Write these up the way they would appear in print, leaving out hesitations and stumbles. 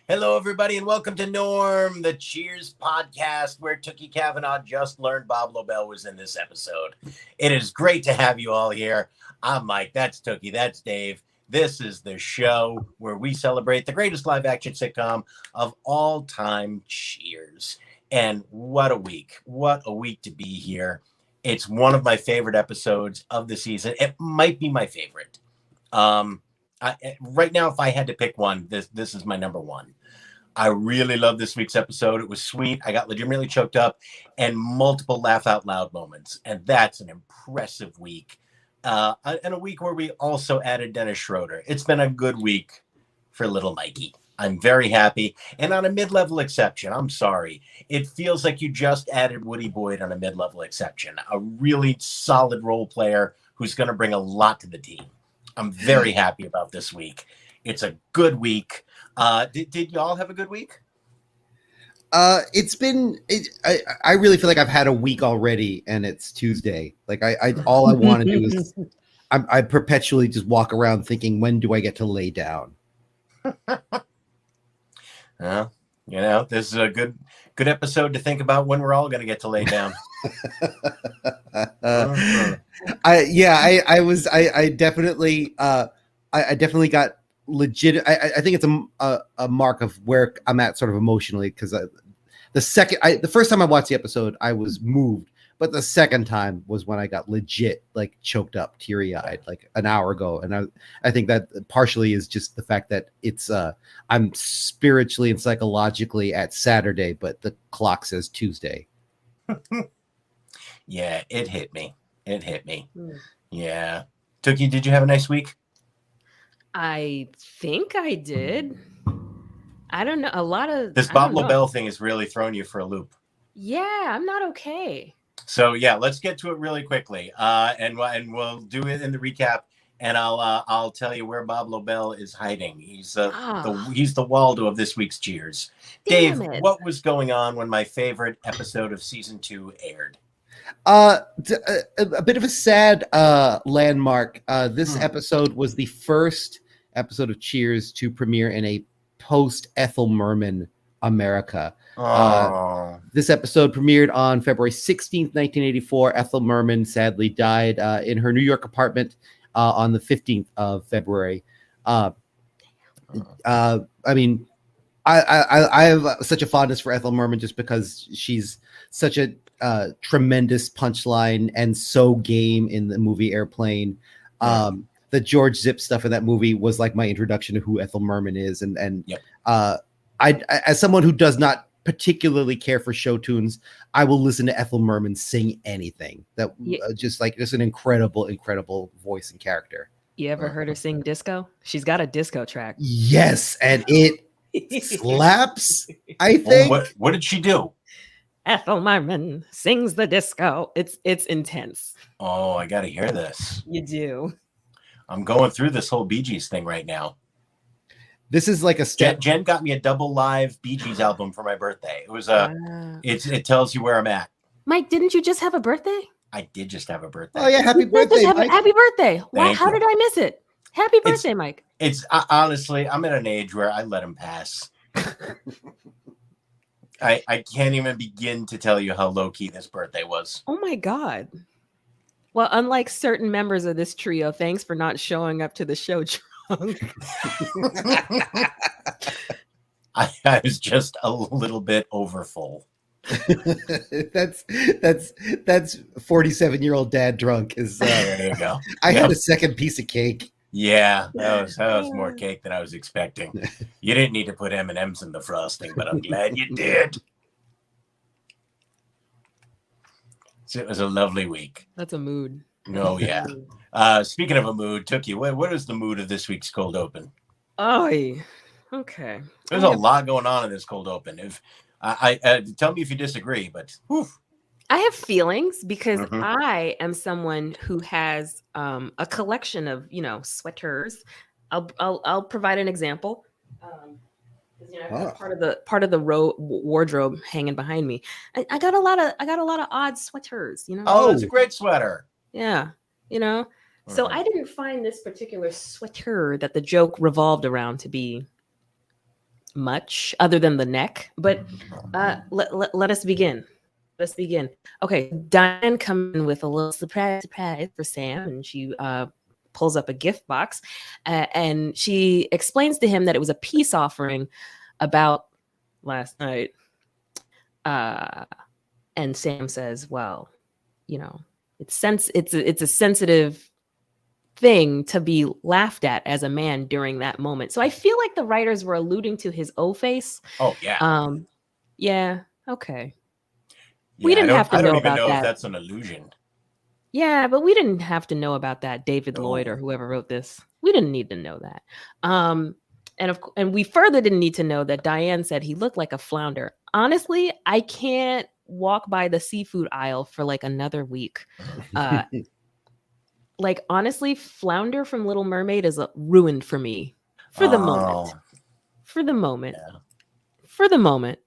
Hello, everybody, and welcome to Norm, the Cheers podcast, where Tookie Kavanaugh just learned Bob Lobel was in this episode. It is great to have you all here. I'm Mike. That's Tookie. That's Dave. This is the show where we celebrate the greatest live-action sitcom of all time, Cheers. And what a week. What a week to be here. It's one of my favorite episodes of the season. It might be my favorite. Right now, if I had to pick one, this is my number one. I really love this week's episode. It was sweet. I got legitimately choked up and multiple laugh out loud moments. And that's an impressive week. And a week where we also added Dennis Schroeder. It's been a good week for little Mikey. I'm very happy. And on a mid-level exception, I'm sorry. It feels like you just added Woody Boyd on a mid-level exception. A really solid role player who's going to bring a lot to the team. I'm very happy about this week. It's a good week. Did y'all have a good week? It's been. I really feel like I've had a week already, and it's Tuesday. Like all I want to do is, I perpetually just walk around thinking, when do I get to lay down? Well, this is a good episode to think about when we're all going to get to lay down. I definitely got legit. I think it's a mark of where I'm at sort of emotionally, because the first time I watched the episode, I was moved, but the second time was when I got legit like choked up, teary-eyed, like an hour ago. And I think that partially is just the fact that it's I'm spiritually and psychologically at Saturday, but the clock says Tuesday. Yeah, it hit me. Yeah. Tookie, did you have a nice week? I think I did. I don't know. This Bob Lobel thing is really throwing you for a loop. Yeah, I'm not okay. So yeah, let's get to it really quickly, and we'll do it in the recap, and I'll tell you where Bob Lobel is hiding. He's the Waldo of this week's Cheers. Dave, what was going on when my favorite episode of season 2 aired? A bit of a sad landmark. This episode was the first episode of Cheers to premiere in a post Ethel Merman America. This episode premiered on February 16th, 1984. Ethel Merman sadly died in her New York apartment on the 15th of February. I mean, I have such a fondness for Ethel Merman just because she's such a tremendous punchline and so game in the movie Airplane. The George Zip stuff in that movie was like my introduction to who Ethel Merman is, and yep. I, as someone who does not particularly care for show tunes, I will listen to Ethel Merman sing anything. That just an incredible voice and character. You ever heard her sing disco? She's got a disco track. Yes, and it slaps. I think. What did she do? Ethel Merman sings the disco. It's intense. Oh, I got to hear this. You do. I'm going through this whole Bee Gees thing right now. This is like a step. Jen got me a double live Bee Gees album for my birthday. It was it tells you where I'm at. Mike, didn't you just have a birthday? I did just have a birthday. Oh yeah, happy birthday! Happy birthday! Wow, how did I miss it? Happy birthday, Mike. It's honestly, I'm at an age where I let him pass. I can't even begin to tell you how low key this birthday was. Oh my God. Well, unlike certain members of this trio, thanks for not showing up to the show drunk. I was just a little bit overfull. That's 47-year-old dad drunk. There you go. I had a second piece of cake. Yeah, that was more cake than I was expecting. You didn't need to put M&Ms in the frosting, but I'm glad you did. So it was a lovely week. That's a mood. Oh yeah. Speaking of a mood, Tookie, what is the mood of this week's cold open? Oh, okay. There's a lot going on in this cold open. If I tell me if you disagree, but whew. I have feelings because I am someone who has a collection of sweaters. I'll provide an example. Part of the wardrobe hanging behind me. I got a lot of odd sweaters. Oh, it's a great sweater. Yeah, So I didn't find this particular sweater that the joke revolved around to be much other than the neck. But let us begin. Let's begin. Okay, Diane comes in with a little surprise for Sam, and she pulls up a gift box, and she explains to him that it was a peace offering about last night. And Sam says, "Well, you know, it's a sensitive thing to be laughed at as a man during that moment." So I feel like the writers were alluding to his O face. Oh yeah. Yeah. Okay. Yeah, We didn't have to I don't know even about know if that. that's an illusion. Yeah, but we didn't have to know about that, David Lloyd Oh. or whoever wrote this. We didn't need to know that. And we further didn't need to know that Diane said he looked like a flounder. Honestly, I can't walk by the seafood aisle for like another week. Like honestly, flounder from Little Mermaid is ruined for me for the moment. For the moment. Yeah. For the moment.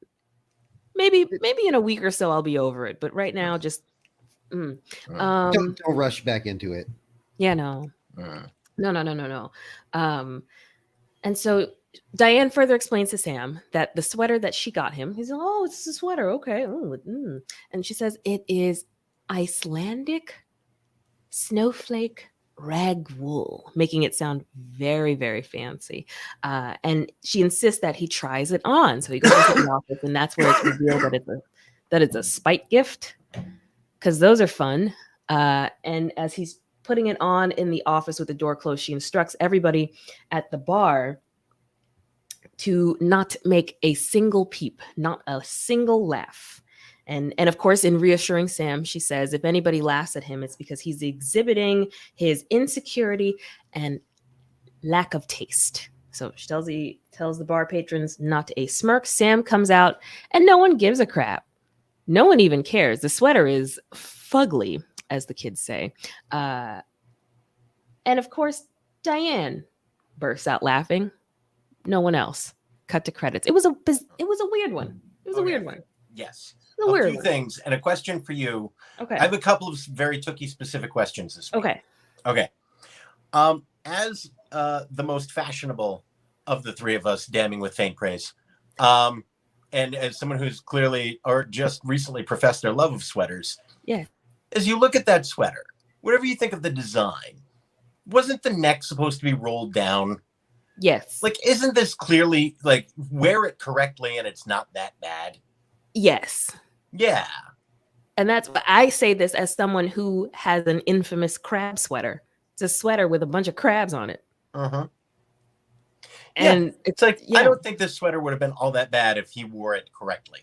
Maybe in a week or so I'll be over it, but right now just Don't rush back into it. Yeah, no. No. And so Diane further explains to Sam that the sweater that she got him, he's like, "Oh, it's a sweater. Okay." And she says it is Icelandic snowflake rag wool, making it sound very, very fancy. And she insists that he tries it on. So he goes into the office, and that's where it's revealed that it's a spite gift, because those are fun. And as he's putting it on in the office with the door closed, she instructs everybody at the bar to not make a single peep, not a single laugh. And of course, in reassuring Sam, she says if anybody laughs at him, it's because he's exhibiting his insecurity and lack of taste. So she tells the bar patrons not a smirk. Sam comes out, and no one gives a crap. No one even cares. The sweater is fugly, as the kids say. And of course, Diane bursts out laughing. No one else. Cut to credits. It was a weird one. It was a weird one. Yes. A few things and a question for you. Okay. I have a couple of very Tookie specific questions this week. Okay. As the most fashionable of the three of us, damning with faint praise, and as someone who's clearly or just recently professed their love of sweaters, yeah. As you look at that sweater, whatever you think of the design, wasn't the neck supposed to be rolled down? Yes. Like, isn't this clearly like wear it correctly and it's not that bad? Yes. Yeah. And that's why I say this as someone who has an infamous crab sweater. It's a sweater with a bunch of crabs on it. And it's like, I don't think this sweater would have been all that bad if he wore it correctly.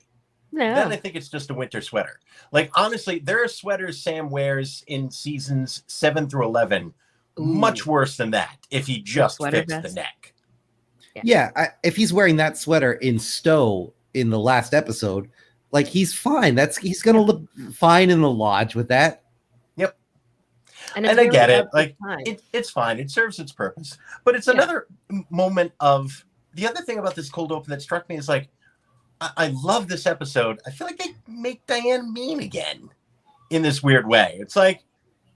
No. Then I think it's just a winter sweater. Like, honestly, there are sweaters Sam wears in seasons 7 through 11, much worse than that if he just fixed the neck. Yeah, if he's wearing that sweater in Stowe in the last episode, like, he's fine. He's gonna look fine in the lodge with that. Yep. And I get it. Like, it's fine. It serves its purpose. But it's another moment of the other thing about this cold open that struck me is like, I love this episode. I feel like they make Diane mean again in this weird way. It's like,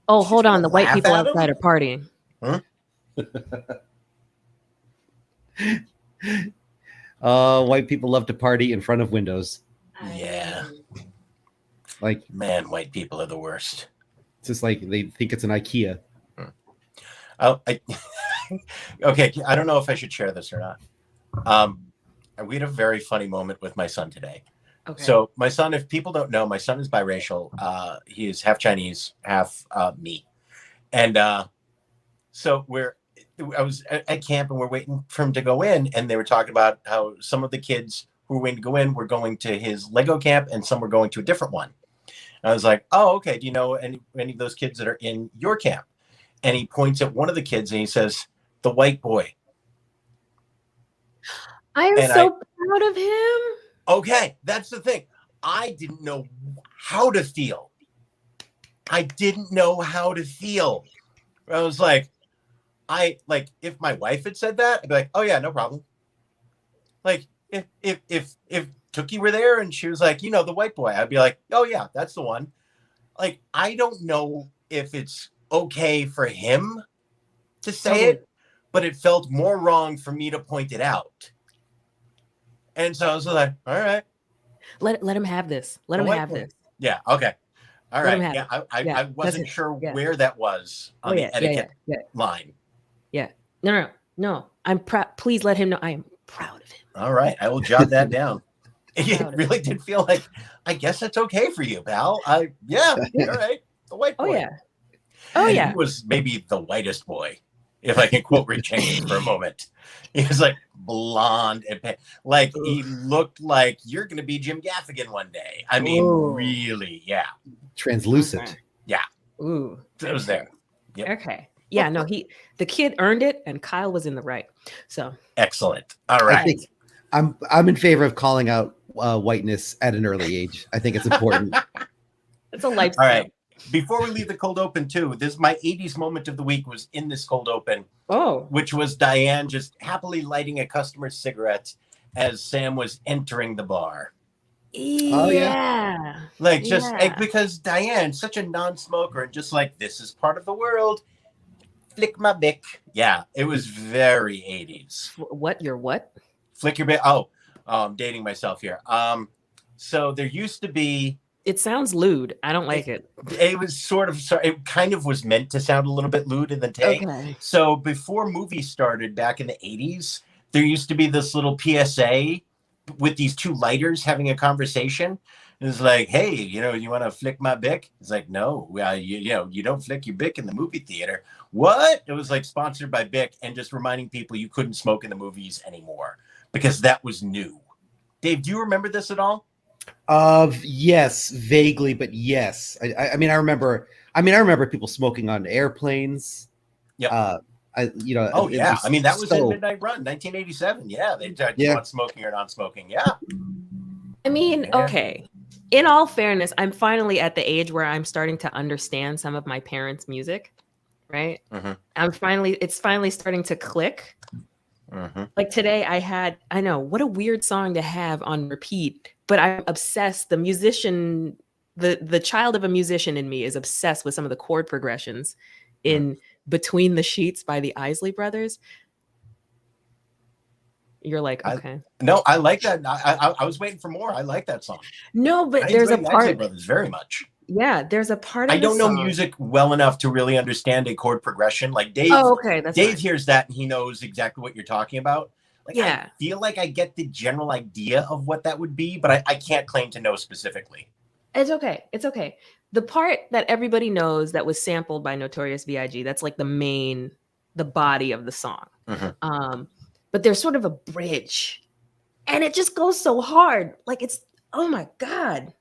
oh, hold on, the white people outside are partying. Huh? White people love to party in front of windows. Yeah. Like, man, white people are the worst. It's just like they think it's an IKEA. Okay, I don't know if I should share this or not. We had a very funny moment with my son today. Okay. So my son, if people don't know, my son is biracial. He is half Chinese, half me. And so I was at camp and we're waiting for him to go in, and they were talking about how some of the kids who were waiting to go in were going to his Lego camp and some were going to a different one. And I was like, oh, okay. Do you know any of those kids that are in your camp? And he points at one of the kids and he says, the white boy. I am so proud of him. Okay, that's the thing. I didn't know how to feel. I was like, if my wife had said that, I'd be like, oh yeah, no problem. Like if Tookie were there and she was like, the white boy, I'd be like, oh yeah, that's the one. Like, I don't know if it's okay for him to say it, but it felt more wrong for me to point it out. And so I was like, all right. Let him have this. Let The him white have boy. this. Yeah. Okay. All Let him right. have Yeah. it. I Yeah, that's wasn't it. sure Yeah. where that was on the etiquette line. Yeah. No. I'm proud. Please let him know I am proud of him. All right. I will jot that down. It Proud of really did feel like, I guess that's okay for you, pal. Yeah. All right. The white boy. Oh yeah. Oh And yeah. he was maybe the whitest boy, if I can quote Rick Jenkins for a moment. He was like blonde and like he looked like you're going to be Jim Gaffigan one day. I mean, really, yeah. Translucent. Okay. Yeah. Ooh. It was there. Yep. Okay. Yeah, no, the kid earned it and Kyle was in the right. So excellent. All right. I think I'm in favor of calling out whiteness at an early age. I think it's important. It's a life All skill. right. Before we leave the cold open too, this my 80s moment of the week was in this cold open. Oh. Which was Diane just happily lighting a customer's cigarette as Sam was entering the bar. Oh yeah. Like just because Diane's such a non-smoker and just like, this is part of the world. Flick my bick. Yeah, it was very 80s. What? Your what? Flick your bick. Oh, I'm dating myself here. So there used to be. It sounds lewd. I don't like it. It was sort of. It kind of was meant to sound a little bit lewd in the take. Okay. So before movies started back in the 80s, there used to be this little PSA with these two lighters having a conversation. It's like, hey, you want to flick my bick? It's like, no, you don't flick your bick in the movie theater. What? It was like sponsored by Bic and just reminding people you couldn't smoke in the movies anymore because that was new. Dave, do you remember this at all? Yes, vaguely, but yes. I mean, I remember people smoking on airplanes. Yeah. Oh yeah. I mean, that was in Midnight Run, 1987. Yeah, they talked about smoking or non-smoking. Yeah. I mean, okay. In all fairness, I'm finally at the age where I'm starting to understand some of my parents' music. Right. Mm-hmm. It's finally starting to click. Mm-hmm. Like today I know what a weird song to have on repeat, but I'm obsessed. The musician, the child of a musician in me is obsessed with some of the chord progressions in Between the Sheets by the Isley Brothers. You're like, okay. I like that. I was waiting for more. I like that song. No, but there's a part. Isley Brothers very much. Yeah, there's a part of I don't know song. music well enough to really understand a chord progression. Like Dave, That's Dave fine. hears that and he knows exactly what you're talking about. Like, yeah. I feel like I get the general idea of what that would be, but I can't claim to know specifically. It's okay. It's okay. The part that everybody knows that was sampled by Notorious B.I.G., that's like the body of the song. Mm-hmm. But there's sort of a bridge and it just goes so hard. Like oh my God.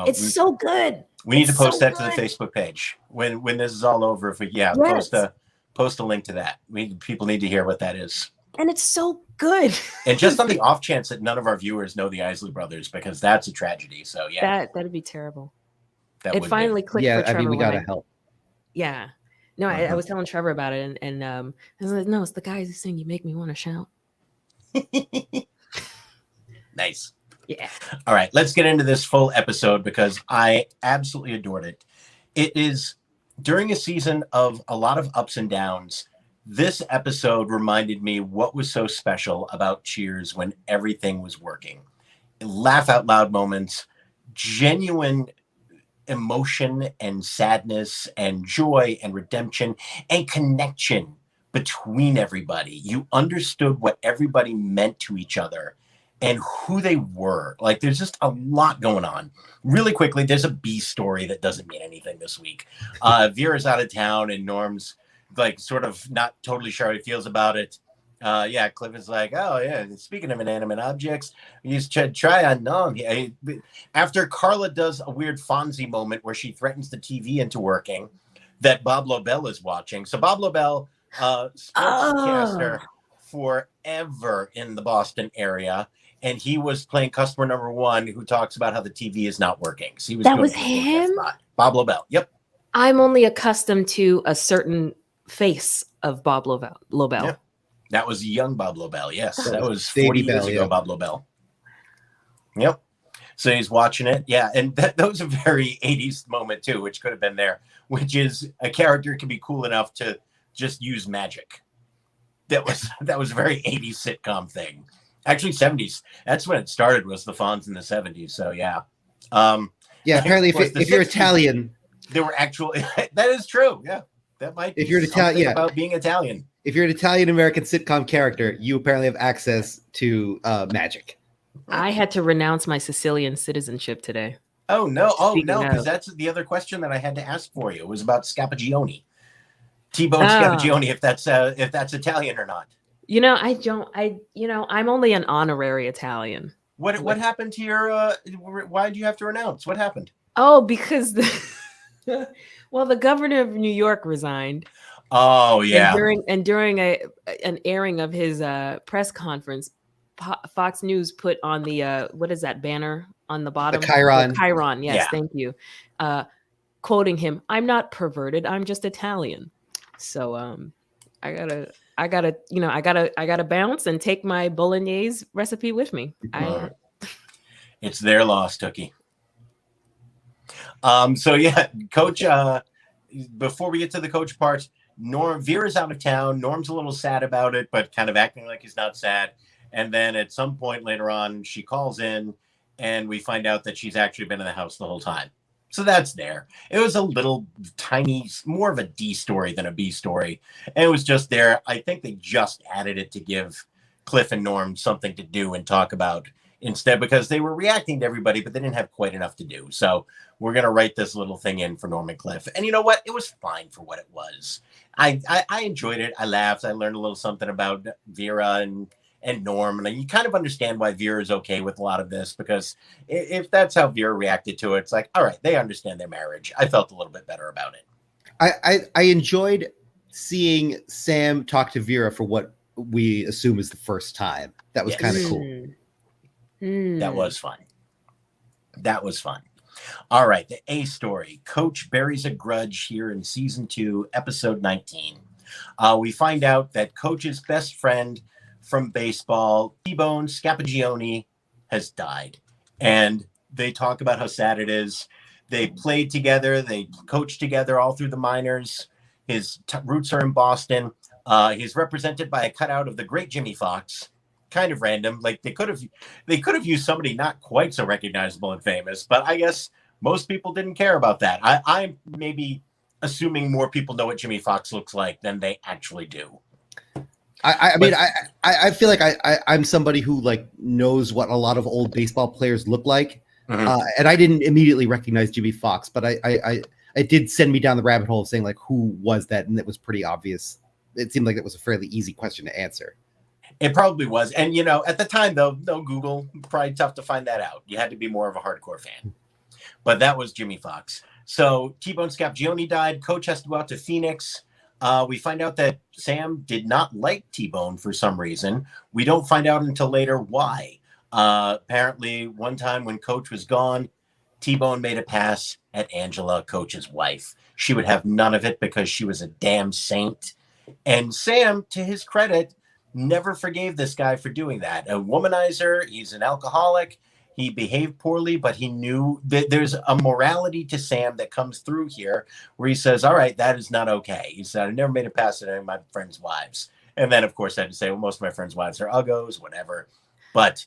It's so good. We need to post that to the Facebook page when this is all over. Post a link to that. People need to hear what that is. And it's so good. And just on the off chance that none of our viewers know the Isley Brothers, because that's a tragedy. So yeah, that'd be terrible. It finally clicked for Trevor. I mean, we gotta help. Yeah. No, I was telling Trevor about it, and I was like, no, it's the guys who sing "You Make Me Want to Shout." Nice. Yeah. All right, let's get into this full episode because I absolutely adored it. It is during a season of a lot of ups and downs. This episode reminded me what was so special about Cheers when everything was working. Laugh out loud moments, genuine emotion and sadness and joy and redemption and connection between everybody. You understood what everybody meant to each other and who they were. Like, there's just a lot going on. Really quickly, there's a B story that doesn't mean anything this week. Vera's out of town and Norm's like sort of not totally sure how he feels about it. Cliff is like, oh yeah, speaking of inanimate objects, you should try on Norm. After Carla does a weird Fonzie moment where she threatens the TV into working that Bob Lobel is watching. So Bob Lobel, sportscaster forever in the Boston area. And he was playing customer number one who talks about how the TV is not working. So that was him? Bob Lobel. Yep. I'm only accustomed to a certain face of Bob Lobel. Yep. That was young Bob Lobel. Yes. That was 40 Baby years Bell, ago, yeah. Bob Lobel. Yep. So he's watching it. Yeah. And that was a very 80s moment too, which could have been there, which is a character can be cool enough to just use magic. That was a very 80s sitcom thing. Actually, 70s. That's when it started, was the Fonz in the 70s. So, yeah. Yeah, apparently, Of course, if you're 60s, Italian, there were actual. That is true. Yeah, that might be if you're an something Italian, yeah, about being Italian. if you're an Italian American sitcom character, you apparently have access to magic. I had to renounce my Sicilian citizenship today. Oh no! Oh Speaking no! Because of. that's the other question that I had to ask for you. It was about Scappagione, T-Bone Ah. Scappagione. If that's Italian or not. You know, I'm only an honorary Italian. What happened to your? Why do you have to renounce? What happened? Oh, because the governor of New York resigned. Oh yeah. And during an airing of his press conference, Fox News put on the what is that banner on the bottom? The Chiron. The Chiron. Yes, Yeah. thank you. Quoting him, "I'm not perverted. I'm just Italian." So I gotta bounce and take my bolognese recipe with me. It's their loss, Tookie. So yeah, Coach. Before we get to the coach part, Vera's out of town. Norm's a little sad about it, but kind of acting like he's not sad. And then at some point later on, she calls in, and we find out that she's actually been in the house the whole time. So that's there. It was a little tiny, more of a D story than a B story. And it was just there. I think they just added it to give Cliff and Norm something to do and talk about instead, because they were reacting to everybody, but they didn't have quite enough to do. So we're going to write this little thing in for Norm and Cliff. And you know what? It was fine for what it was. I enjoyed it. I laughed. I learned a little something about Vera and Norm. And you kind of understand why Vera is okay with a lot of this, because if that's how Vera reacted to it, it's like, all right, they understand their marriage. I felt a little bit better about it. I enjoyed seeing Sam talk to Vera for what we assume is the first time. That was kind of cool. That was fun. That was fun. All right, the A story. Coach buries a grudge here in season 2, episode 19. We find out that Coach's best friend from baseball, T-Bone Scappagione, has died. And they talk about how sad it is. They played together. They coached together all through the minors. His roots are in Boston. He's represented by a cutout of the great Jimmy Fox. Kind of random. Like they could have used somebody not quite so recognizable and famous, but I guess most people didn't care about that. I'm maybe assuming more people know what Jimmy Fox looks like than they actually do. I feel like I'm somebody who like knows what a lot of old baseball players look like, and I didn't immediately recognize Jimmy Fox, but it did send me down the rabbit hole of saying like, who was that? And it was pretty obvious. It seemed like it was a fairly easy question to answer. It probably was. And, at the time, though, no Google, probably tough to find that out. You had to be more of a hardcore fan. But that was Jimmy Fox. So T-Bone Scappagione died. Coach has to go out to Phoenix. We find out that Sam did not like T-Bone for some reason. We don't find out until later why. Apparently, one time when Coach was gone, T-Bone made a pass at Angela, Coach's wife. She would have none of it because she was a damn saint. And Sam, to his credit, never forgave this guy for doing that. A womanizer, he's an alcoholic. He behaved poorly, but he knew that there's a morality to Sam that comes through here where he says, all right, that is not okay. He said, I never made a pass at any of my friends' wives. And then, of course, I had to say, well, most of my friends' wives are uggos, whatever. But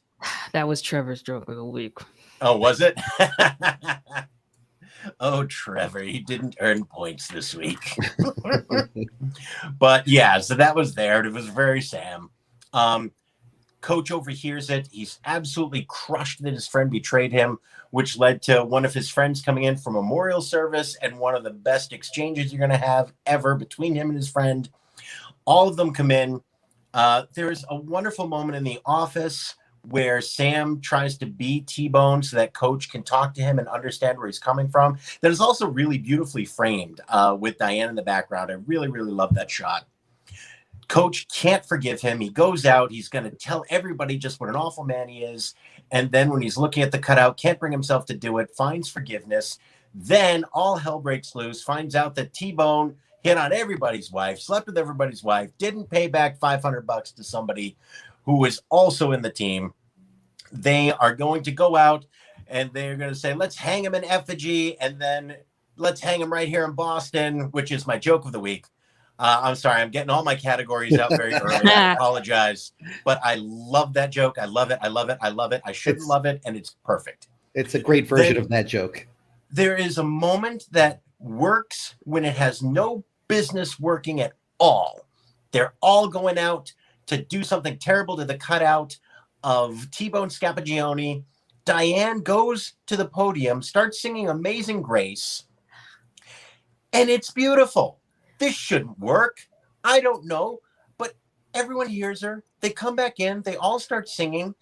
that was Trevor's joke of the week. Oh, was it? Oh, Trevor, you didn't earn points this week. But yeah, so that was there. It was very Sam. Coach overhears it. He's absolutely crushed that his friend betrayed him, which led to one of his friends coming in for memorial service and one of the best exchanges you're going to have ever between him and his friend. All of them come in. There's a wonderful moment in the office where Sam tries to be T-Bone so that Coach can talk to him and understand where he's coming from. That is also really beautifully framed with Diane in the background. I really, really love that shot. Coach can't forgive him. He goes out. He's going to tell everybody just what an awful man he is. And then when he's looking at the cutout, can't bring himself to do it, finds forgiveness. Then all hell breaks loose, finds out that T-Bone hit on everybody's wife, slept with everybody's wife, didn't pay back $500 to somebody who was also in the team. They are going to go out and they're going to say, let's hang him in effigy. And then let's hang him right here in Boston, which is my joke of the week. I'm sorry, I'm getting all my categories out very early. I apologize, but I love that joke. I love it. I love it. I love it. I shouldn't love it, and it's perfect. It's a great version of that joke. There is a moment that works when it has no business working at all. They're all going out to do something terrible to the cutout of T-Bone Scapagione. Diane goes to the podium, starts singing Amazing Grace, and it's beautiful. This shouldn't work. I don't know, but everyone hears her. They come back in. They all start singing.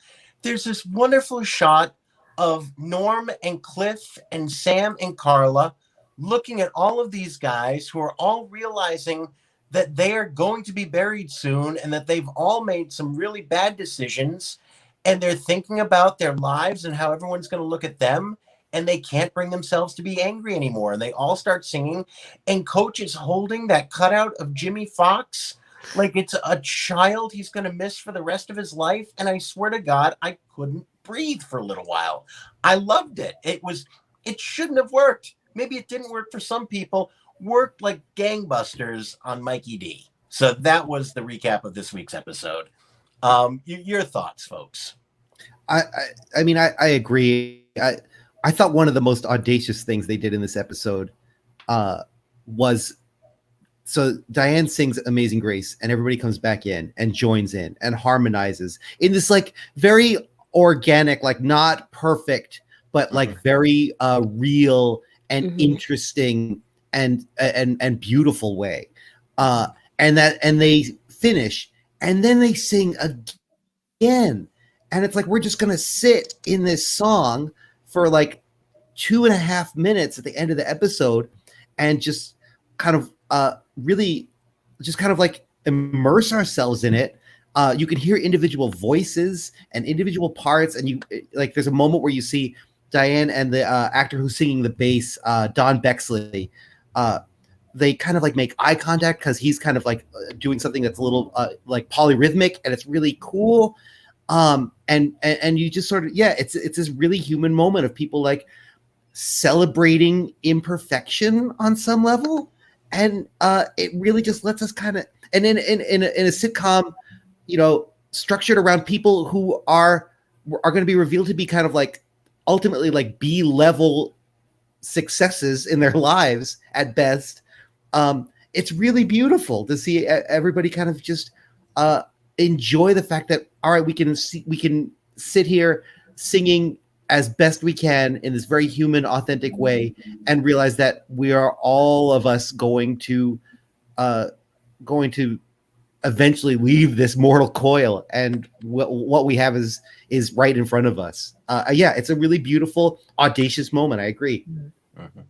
There's this wonderful shot of Norm and Cliff and Sam and Carla looking at all of these guys who are all realizing that they are going to be buried soon and that they've all made some really bad decisions, and they're thinking about their lives and how everyone's going to look at them, and they can't bring themselves to be angry anymore. And they all start singing, and Coach is holding that cutout of Jimmy Fox like it's a child he's going to miss for the rest of his life. And I swear to God, I couldn't breathe for a little while. I loved it. It shouldn't have worked. Maybe it didn't work for some people. Worked like gangbusters on Mikey D. So that was the recap of this week's episode. Your thoughts, folks? I mean, I agree. I thought one of the most audacious things they did in this episode was, so Diane sings Amazing Grace and everybody comes back in and joins in and harmonizes in this like very organic, like not perfect, but like very real and interesting and beautiful way. And they finish and then they sing again. And it's like, we're just going to sit in this song for like 2.5 minutes at the end of the episode and just kind of really just kind of like immerse ourselves in it. You can hear individual voices and individual parts. And you like, there's a moment where you see Diane and the actor who's singing the bass, Don Bexley, they kind of like make eye contact because he's kind of like doing something that's a little like polyrhythmic, and it's really cool. And you just sort of, it's this really human moment of people like celebrating imperfection on some level. And it really just lets us kind of, and in a sitcom, you know, structured around people who are going to be revealed to be kind of like ultimately like B-level successes in their lives at best. It's really beautiful to see everybody kind of just enjoy the fact that, all right, we can sit here singing as best we can in this very human, authentic way, and realize that we are all of us going to eventually leave this mortal coil, and what we have is right in front of us. It's a really beautiful, audacious moment. I agree. Mm-hmm.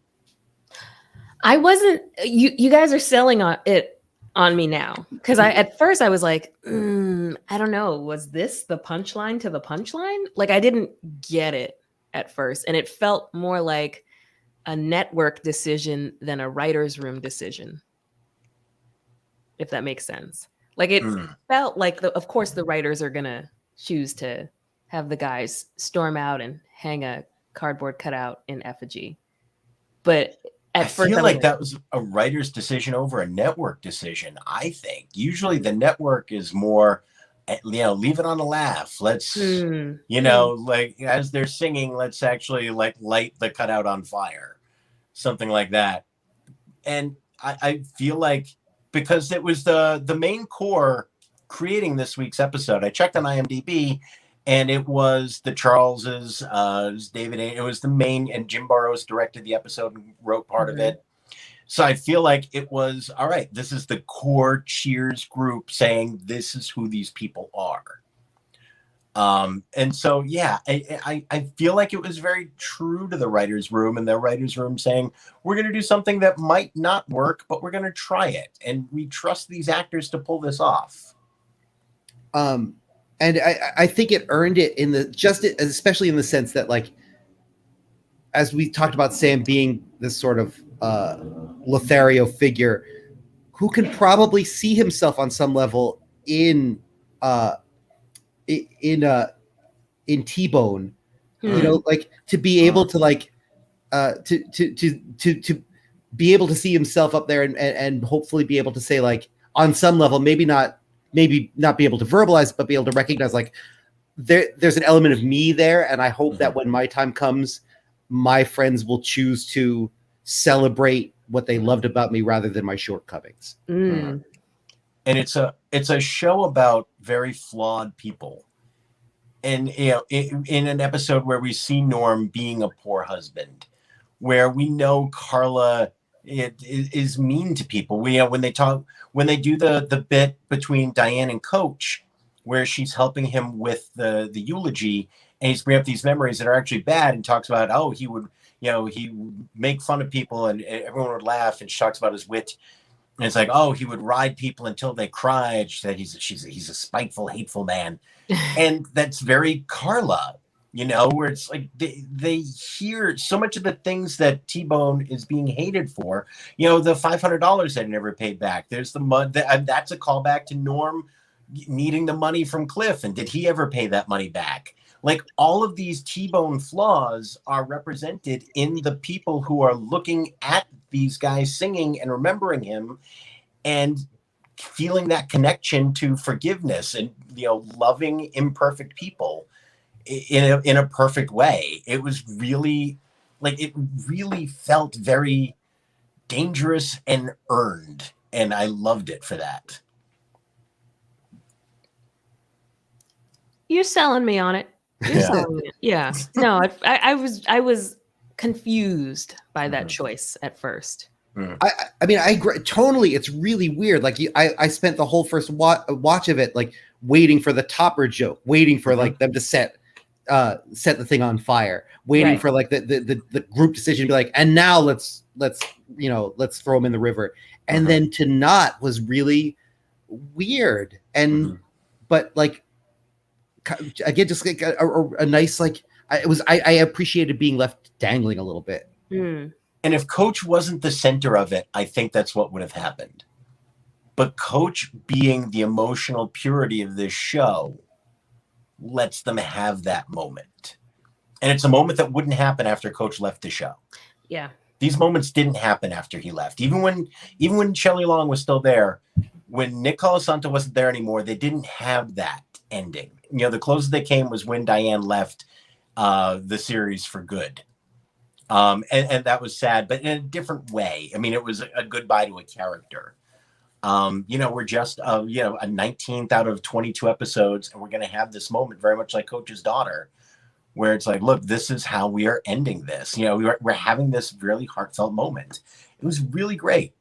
I wasn't. You guys are selling on me now, because at first I was like, I don't know, was this the punchline to the punchline? Like, I didn't get it at first, and it felt more like a network decision than a writer's room decision, if that makes sense. Like, it felt like of course the writers are gonna choose to have the guys storm out and hang a cardboard cutout in effigy, but I feel like that was a writer's decision over a network decision. I think usually the network is more, leave it on a laugh. Let's, like as they're singing, let's actually like light the cutout on fire, something like that. And I feel like because it was the main core creating this week's episode, I checked on IMDb. And it was the Charleses, David. It was the main, and Jim Burrows directed the episode and wrote part of it. So I feel like it was, all right, this is the core Cheers group saying this is who these people are. And so, I feel like it was very true to the writer's room, and the writer's room saying, we're going to do something that might not work, but we're going to try it. And we trust these actors to pull this off. And I think it earned it especially in the sense that, like, as we talked about Sam being this sort of Lothario figure who can probably see himself on some level in T-Bone, you know, like to be able to like to be able to see himself up there and hopefully be able to say, like, on some level, maybe not be able to verbalize, but be able to recognize, like, there's an element of me there. And I hope that when my time comes, my friends will choose to celebrate what they loved about me rather than my shortcomings. Mm. And it's a show about very flawed people. And in an episode where we see Norm being a poor husband, where we know Carla is mean to people. When they do the bit between Diane and Coach, where she's helping him with the eulogy, and he's bringing up these memories that are actually bad, and talks about he would make fun of people and everyone would laugh, and she talks about his wit. And it's like, he would ride people until they cried. She said he's a spiteful, hateful man. And that's very Carla, where it's like they hear so much of the things that T-Bone is being hated for. The $500 that he never paid back. There's the mud. That's a callback to Norm needing the money from Cliff. And did he ever pay that money back? Like, all of these T-Bone flaws are represented in the people who are looking at these guys singing and remembering him and feeling that connection to forgiveness and, loving imperfect people in a perfect way. It was really, it really felt very dangerous and earned. And I loved it for that. You're selling me on it. Yeah. No, I was confused by that choice at first. I mean, I agree. Tonally, it's really weird. Like, I spent the whole first watch of it, like, waiting for the topper joke, waiting for like them to set the thing on fire, waiting for like the group decision to be like, and now let's throw him in the river, and then to not was really weird. And but like, again, just like a nice, like, I appreciated being left dangling a little bit. And if Coach wasn't the center of it, I think that's what would have happened. But Coach, being the emotional purity of this show, lets them have that moment. And it's a moment that wouldn't happen after Coach left the show. Yeah. These moments didn't happen after he left. Even when Shelley Long was still there, when Nick Colasanto wasn't there anymore, they didn't have that ending. The closest they came was when Diane left the series for good. And that was sad, but in a different way. I mean, it was a goodbye to a character. We're just a 19th out of 22 episodes, and we're going to have this moment very much like Coach's daughter, where it's like, look, this is how we are ending this. We're having this really heartfelt moment. It was really great.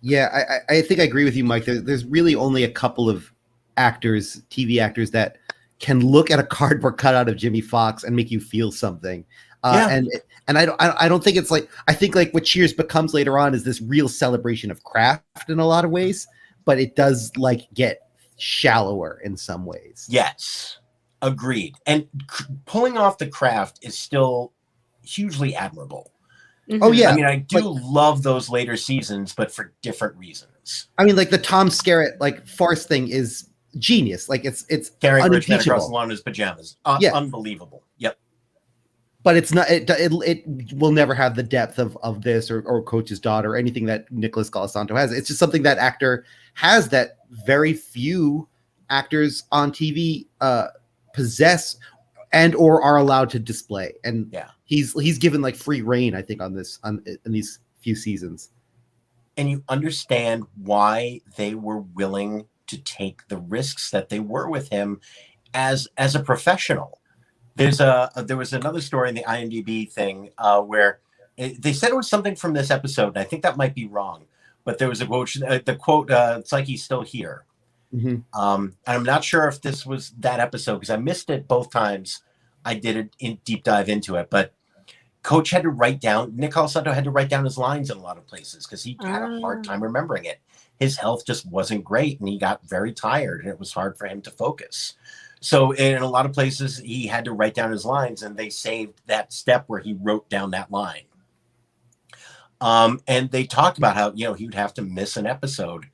Yeah, I think I agree with you, Mike. There's really only a couple of TV actors that can look at a cardboard cutout of Jimmy Fox and make you feel something. And I don't think it's like, I think like what Cheers becomes later on is this real celebration of craft in a lot of ways, but it does like get shallower in some ways. Yes, agreed. And pulling off the craft is still hugely admirable. Oh yeah. I mean, I do love those later seasons, but for different reasons. I mean, like the Tom Skerritt like farce thing is genius. Like it's carrying Richman across the lawn in his pajamas. Unbelievable. Yep. But it's not. It will never have the depth of this or Coach's daughter or anything that Nicholas Colasanto has. It's just something that actor has that very few actors on TV possess and or are allowed to display. And he's given like free reign, I think, in these few seasons. And you understand why they were willing to take the risks that they were with him as a professional. There was another story in the IMDb thing where they said it was something from this episode, and I think that might be wrong. But there was a quote. The quote, "It's like he's still here." Mm-hmm. And I'm not sure if this was that episode because I missed it both times. I did a deep dive into it, but Coach had to write down. Nick Colasanto had to write down his lines in a lot of places because he had a hard time remembering it. His health just wasn't great, and he got very tired, and it was hard for him to focus. So in a lot of places, he had to write down his lines, and they saved that step where he wrote down that line. And they talked about how, he would have to miss an episode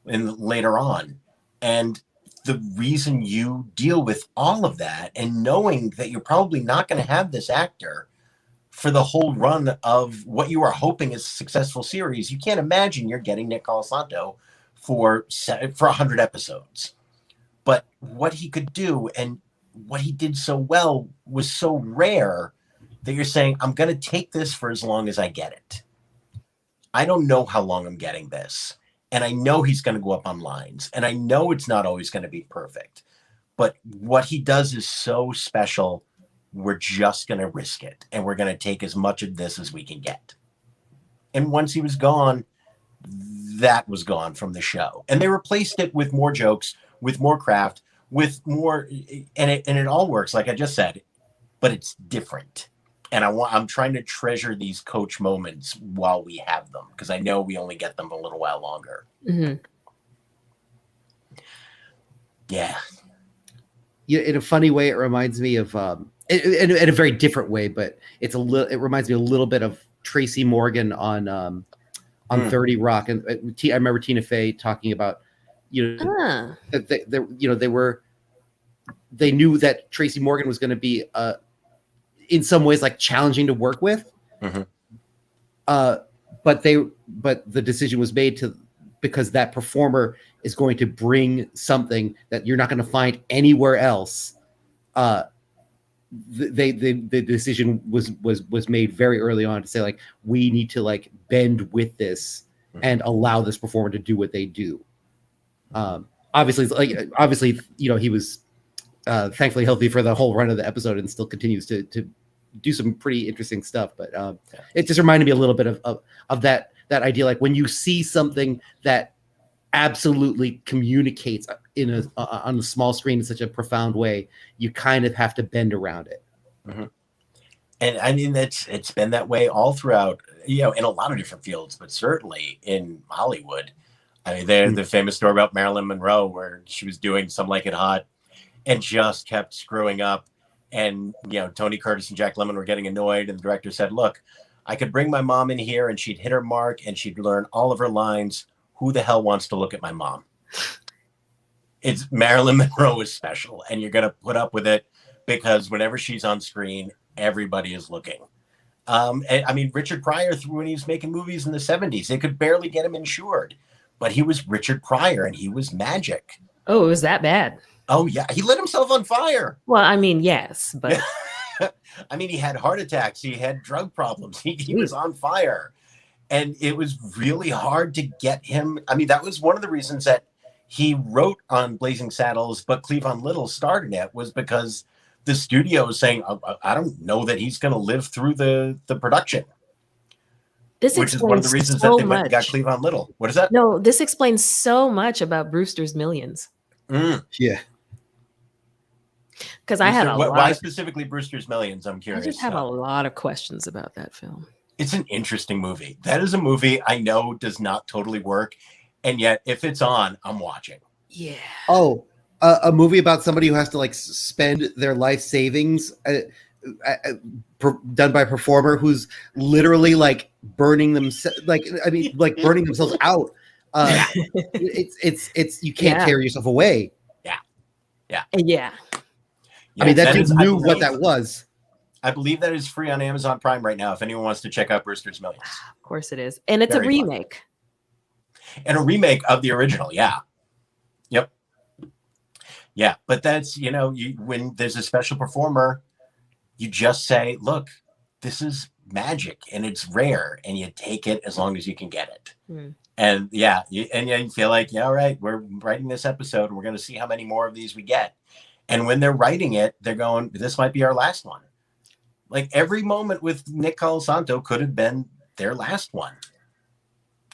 later on. And the reason you deal with all of that and knowing that you're probably not going to have this actor for the whole run of what you are hoping is a successful series. You can't imagine you're getting Nick Colasanto for 100 episodes. But what he could do and what he did so well was so rare that you're saying, I'm going to take this for as long as I get it. I don't know how long I'm getting this. And I know he's going to go up on lines. And I know it's not always going to be perfect. But what he does is so special. We're just going to risk it. And we're going to take as much of this as we can get. And once he was gone, that was gone from the show. And they replaced it with more jokes, with more craft, with more, and it all works, like I just said, but it's different. And I'm trying to treasure these Coach moments while we have them, because I know we only get them a little while longer. Mm-hmm. Yeah. Yeah, in a funny way, it reminds me of in a very different way, but it reminds me a little bit of Tracy Morgan on 30 Rock, and I remember Tina Fey talking about, that they knew that Tracy Morgan was going to be in some ways like challenging to work with, but the decision was made because that performer is going to bring something that you're not going to find anywhere else. The decision was made very early on to say, like, we need to like bend with this and allow this performer to do what they do. Obviously, he was thankfully healthy for the whole run of the episode and still continues to do some pretty interesting stuff. But it just reminded me a little bit of that idea, like when you see something that absolutely communicates on the small screen in such a profound way, you kind of have to bend around it. And I mean, it's been that way all throughout, in a lot of different fields, but certainly in Hollywood. I mean, there's the famous story about Marilyn Monroe where she was doing Some Like It Hot and just kept screwing up. And, Tony Curtis and Jack Lemmon were getting annoyed. And the director said, look, I could bring my mom in here and she'd hit her mark and she'd learn all of her lines. Who the hell wants to look at my mom? It's Marilyn Monroe is special, and you're going to put up with it because whenever she's on screen, everybody is looking. And I mean, Richard Pryor, when he was making movies in the 70s, they could barely get him insured, but he was Richard Pryor and he was magic. Oh, it was that bad? Oh yeah. He lit himself on fire. Well, I mean, yes, but I mean, he had heart attacks. He had drug problems. He was on fire. And it was really hard to get him. I mean, that was one of the reasons that he wrote on Blazing Saddles, but Cleavon Little starred in it, was because the studio was saying, I don't know that he's going to live through the production. Which is one of the reasons that they went and got Cleavon Little. What is that? No, this explains so much about Brewster's Millions. Yeah. Because I had why specifically Brewster's Millions? I'm curious. I just have a lot of questions about that film. It's an interesting movie. That is a movie I know does not totally work. And yet, if it's on, I'm watching. Yeah. Oh, a movie about somebody who has to like spend their life savings done by a performer who's literally like burning themselves, burning themselves out. It's you can't tear yourself away. Yeah. I mean, that dude knew what that was. I believe that is free on Amazon Prime right now if anyone wants to check out Brewster's Millions. Of course it is. And it's a remake. And a remake of the original, yeah. Yep. Yeah, but that's, when there's a special performer, you just say, look, this is magic and it's rare, and you take it as long as you can get it. And you feel like, all right, we're writing this episode and we're going to see how many more of these we get. And when they're writing it, they're going, this might be our last one. Like every moment with Nick Colasanto could have been their last one.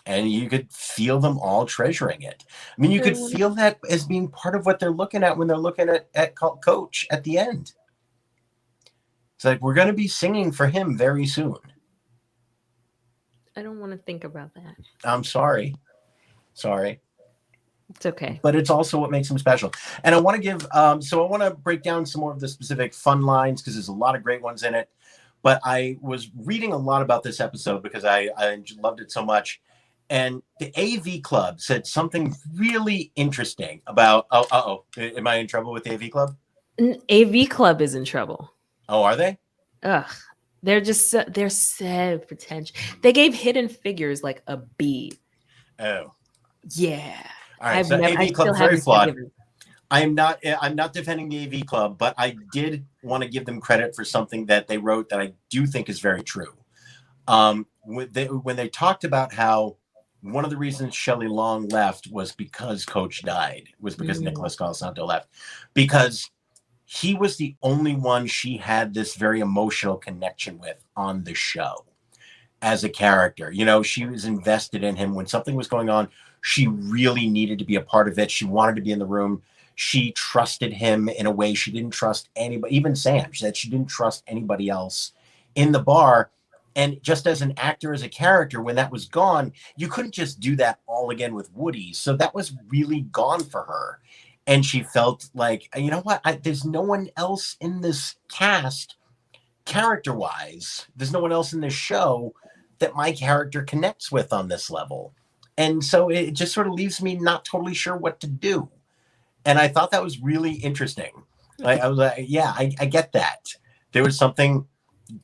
And you could feel them all treasuring it. I mean, you could feel that as being part of what they're looking at when they're looking at Coach at the end. It's like, we're going to be singing for him very soon. I don't want to think about that. I'm sorry. It's okay. But it's also what makes him special. And I want to give, so I want to break down some more of the specific fun lines because there's a lot of great ones in it. But I was reading a lot about this episode because I loved it so much. And the AV Club said something really interesting about, am I in trouble with the AV Club? AV Club is in trouble. Oh, are they? Ugh. They're just they're so pretentious. They gave Hidden Figures like a B. Oh, Yeah. all right. So I AV still Club very haven't flawed. forgiven. I'm not defending the AV Club, but I did want to give them credit for something that they wrote that I do think is very true. When they talked about how one of the reasons Shelley Long left was because Coach died, was because Nicholas Colasanto left, because he was the only one she had this very emotional connection with on the show as a character. You know, she was invested in him when something was going on. She really needed to be a part of it. She wanted to be in the room. She trusted him in a way she didn't trust anybody, even Sam. She said she didn't trust anybody else in the bar. And just as an actor, as a character, when that was gone, you couldn't just do that all again with Woody. So that was really gone for her. And she felt like, you know what? There's no one else in this cast, character-wise. There's no one else in this show that my character connects with on this level. And so it just sort of leaves me not totally sure what to do. And I thought that was really interesting. I was like, yeah, I get that. There was something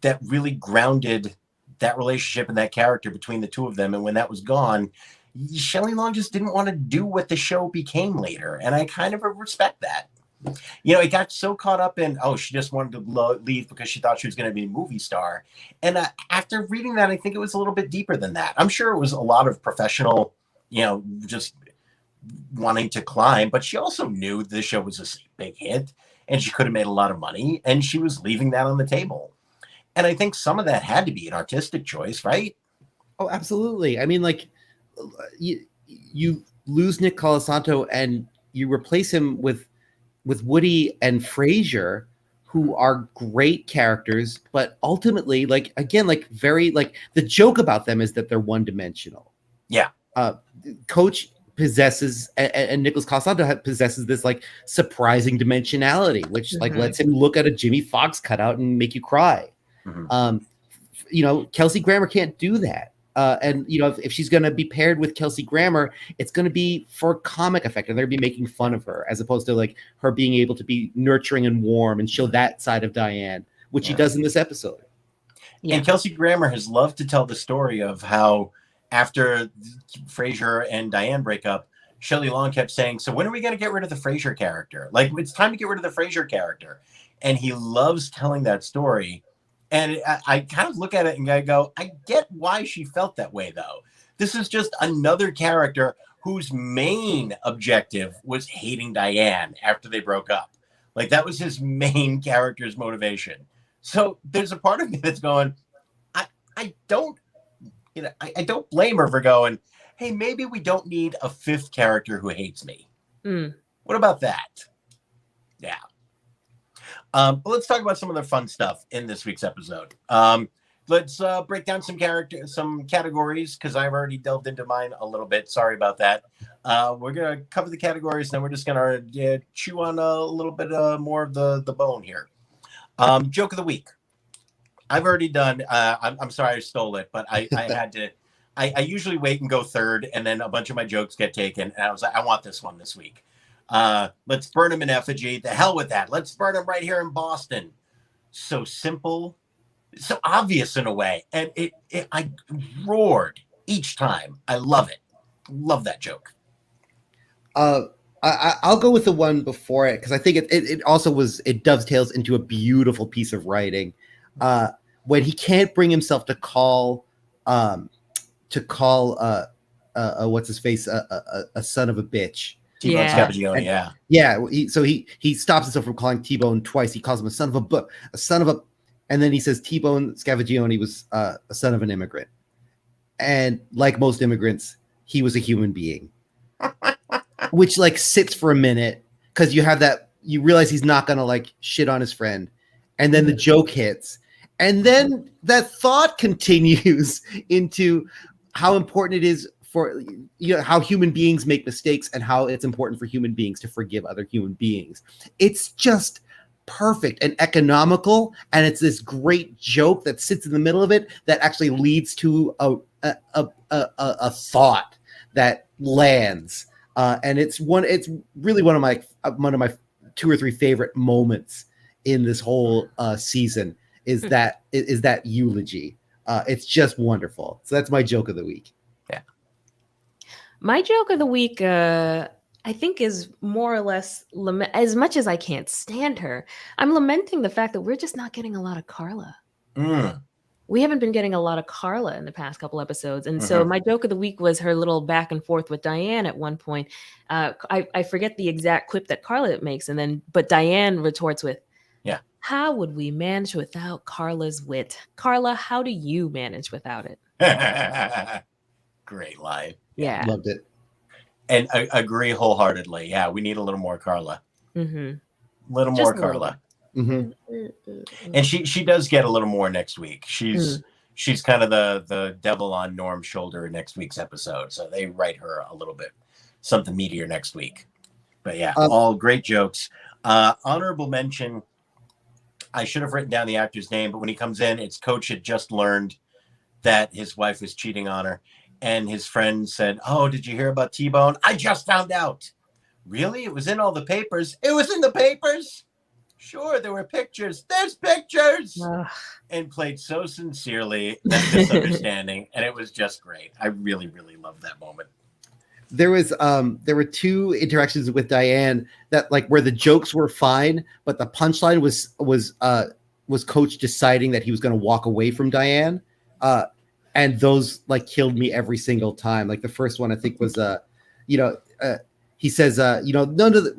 that really grounded that relationship and that character between the two of them. And when that was gone, Shelley Long just didn't want to do what the show became later. And I kind of respect that. You know, it got so caught up in, oh, she just wanted to leave because she thought she was going to be a movie star. And after reading that, I think it was a little bit deeper than that. I'm sure it was a lot of professional, you know, just wanting to climb, but she also knew the show was a big hit and she could have made a lot of money, and she was leaving that on the table. And I think some of that had to be an artistic choice, right? Oh, absolutely. I mean, like, you lose Nick Colasanto and you replace him with Woody and Frasier, who are great characters, but ultimately, like, again, like, very, like, the joke about them is that they're one-dimensional. Yeah. Coach possesses, and Nicholas Colasanto possesses this, like, surprising dimensionality, which like lets him look at a Jimmy Fox cutout and make you cry. You know, Kelsey Grammer can't do that. And, you know, if she's going to be paired with Kelsey Grammer, it's going to be for comic effect, and they're going to be making fun of her, as opposed to like her being able to be nurturing and warm and show that side of Diane, which she does in this episode. Yeah. And Kelsey Grammer has loved to tell the story of how after Frasier and Diane break up, Shelley Long kept saying, so when are we going to get rid of the Frasier character? Like, it's time to get rid of the Frasier character. And he loves telling that story. And I kind of look at it and I go, I get why she felt that way, though. This is just another character whose main objective was hating Diane after they broke up. Like, that was his main character's motivation. So there's a part of me that's going, I don't blame her for going, hey, maybe we don't need a fifth character who hates me. What about that? Yeah. But let's talk about some of the fun stuff in this week's episode. Let's break down some categories, because I've already delved into mine a little bit. Sorry about that. We're going to cover the categories, and then we're just going to chew on a little bit more of the bone here. Joke of the week. I've already done. I'm sorry I stole it, but I had to. I usually wait and go third, and then a bunch of my jokes get taken. And I was like, I want this one this week. Let's burn him in effigy. The hell with that. Let's burn him right here in Boston. So simple, so obvious in a way. And I roared each time. I love it. Love that joke. I'll go with the one before it, because I think it also dovetails into a beautiful piece of writing. When he can't bring himself to call what's his face a son of a bitch. T-Bone Scappagione, So he stops himself from calling T-Bone twice. He calls him a son of a, and then he says T-Bone Scappagione was a son of an immigrant, and like most immigrants, he was a human being, which like sits for a minute, because you realize he's not gonna like shit on his friend, and then the joke hits, and then that thought continues into how important it is for, you know, how human beings make mistakes and how it's important for human beings to forgive other human beings. It's just perfect and economical, and it's this great joke that sits in the middle of it that actually leads to a thought that lands, and it's really one of my 2 or 3 favorite moments in this whole season. is that eulogy. It's just wonderful. So that's my joke of the week. Yeah. My joke of the week, I think, is more or less as much as I can't stand her. I'm lamenting the fact that we're just not getting a lot of Carla. We haven't been getting a lot of Carla in the past couple episodes. And so my joke of the week was her little back and forth with Diane at one point. I forget the exact quip that Carla makes. But Diane retorts with, yeah, how would we manage without Carla's wit? Carla, how do you manage without it? Great line. Yeah. Loved it. And I agree wholeheartely. Yeah, we need a little more Carla. Mm-hmm. Little Just more a little. Carla. Mm-hmm. And she does get a little more next week. She's kind of the devil on Norm's shoulder in next week's episode. So they write her a little bit something meatier next week. But yeah, all great jokes. Honorable mention. I should have written down the actor's name, but when he comes in, it's Coach had just learned that his wife was cheating on her. And his friend said, "Oh, did you hear about T-Bone? I just found out." Really? It was in all the papers. It was in the papers. Sure, there were pictures. There's pictures. And played so sincerely that misunderstanding. And it was just great. I really, really loved that moment. There were two interactions with Diane that like where the jokes were fine, but the punchline was Coach deciding that he was going to walk away from Diane. And those like killed me every single time. Like the first one I think was he says,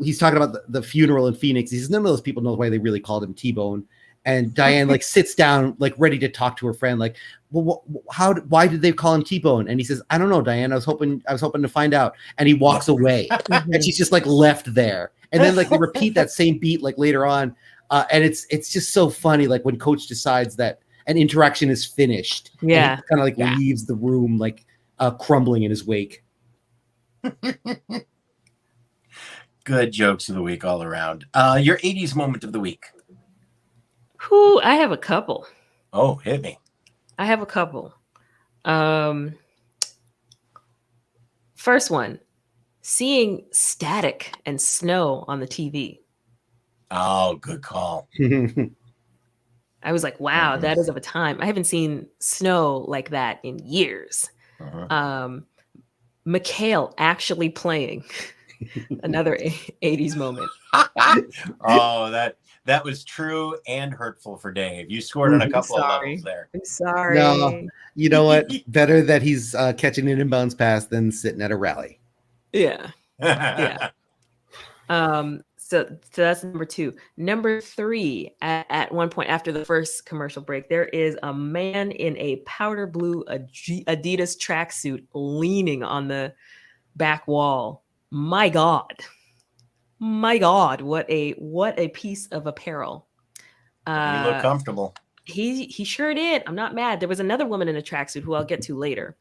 he's talking about the funeral in Phoenix. He says, none of those people know why they really called him T-Bone. And Diane like sits down, like ready to talk to her friend. Like, well, why did they call him T-Bone? And he says, I don't know, Diane. I was hoping to find out. And he walks away and she's just like left there. And then like they repeat that same beat like later on. And it's just so funny. Like when Coach decides that an interaction is finished. Yeah. And he kind of like leaves the room, like crumbling in his wake. Good jokes of the week all around. Your 80s moment of the week. Whew, I have a couple. Oh, hit me. I have a couple. First one, seeing static and snow on the TV. Oh, good call. I was like, wow, that is of a time. I haven't seen snow like that in years. Mikhail actually playing. Another 80s moment. Oh, that was true and hurtful for Dave. You scored on a couple of levels there. I'm sorry. No, you know what? Better that he's catching an inbounds pass than sitting at a rally. Yeah. Yeah. So that's number 2. Number 3, at one point after the first commercial break, there is a man in a powder blue Adidas tracksuit leaning on the back wall. My God, what a piece of apparel. You look comfortable. He sure did. I'm not mad. There was another woman in a tracksuit who I'll get to later,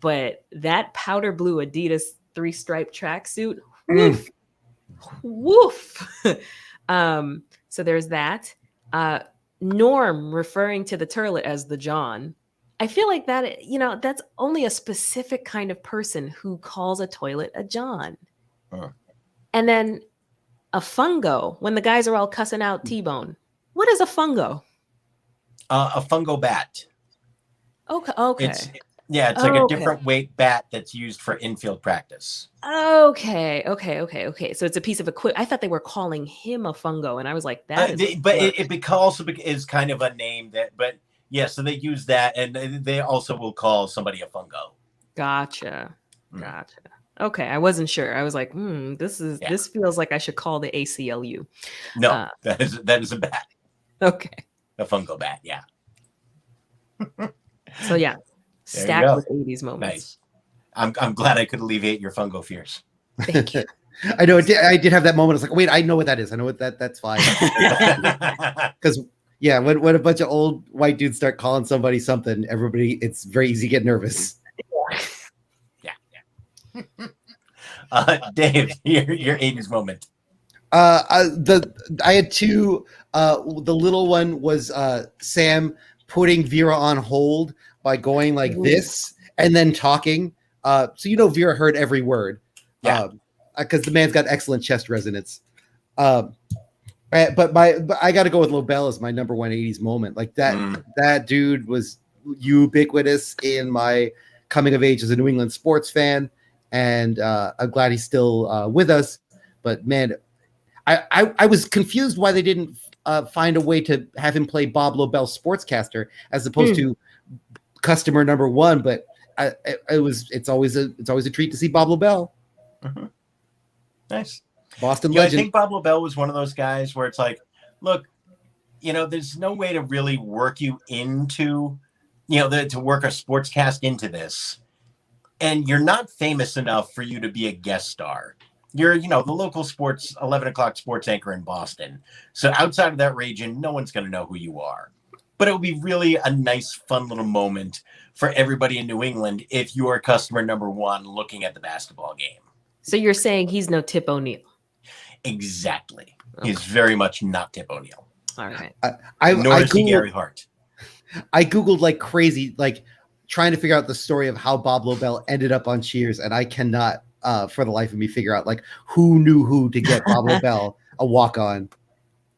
but that powder blue Adidas 3-stripe tracksuit, woof. So there's that. Norm referring to the toilet as the John. I feel like that, that's only a specific kind of person who calls a toilet a John. And then a fungo, when the guys are all cussing out T-Bone. What is a fungo? A fungo bat. Okay. It's like a different weight bat that's used for infield practice. Okay. So it's a piece of equipment. I thought they were calling him a fungo, and I was like, that is. But it also is kind of a name that, but yeah, so they use that, and they also will call somebody a fungo. Gotcha. Okay, I wasn't sure. I was like, this feels like I should call the ACLU. No, that is a bat. Okay. A fungo bat, yeah. So yeah, stacked with 80s moments. Nice. I'm glad I could alleviate your fungo fears. Thank you. I know I did have that moment. I was like, wait, I know what that is. I know what that's fine. Because yeah, when a bunch of old white dudes start calling somebody something, it's very easy to get nervous. Yeah. Dave, your 80s moment. I had 2. The little one was Sam putting Vera on hold by going like this and then talking. So Vera heard every word. Yeah. Because the man's got excellent chest resonance. But I got to go with Lobel as my number one 80s moment. Like that dude was ubiquitous in my coming of age as a New England sports fan, and I'm glad he's still with us. But man, I was confused why they didn't find a way to have him play Bob Lobel sportscaster as opposed to customer number one. But it's always a treat to see Bob Lobel. Mm-hmm. Nice. Boston legend. I think Bob Lobel was one of those guys where it's like, look, there's no way to really work you into, to work a sportscast into this. And you're not famous enough for you to be a guest star. You're, the local sports, 11 o'clock sports anchor in Boston. So outside of that region, no one's going to know who you are. But it would be really a nice, fun little moment for everybody in New England if you are customer number one looking at the basketball game. So you're saying he's no Tip O'Neill? Exactly. Okay. He's very much not Tip O'Neill. All right. Nor is he Gary Hart. I Googled like crazy, like trying to figure out the story of how Bob Lobel ended up on Cheers, and I cannot, for the life of me, figure out like who knew who to get Bob Lobel a walk on.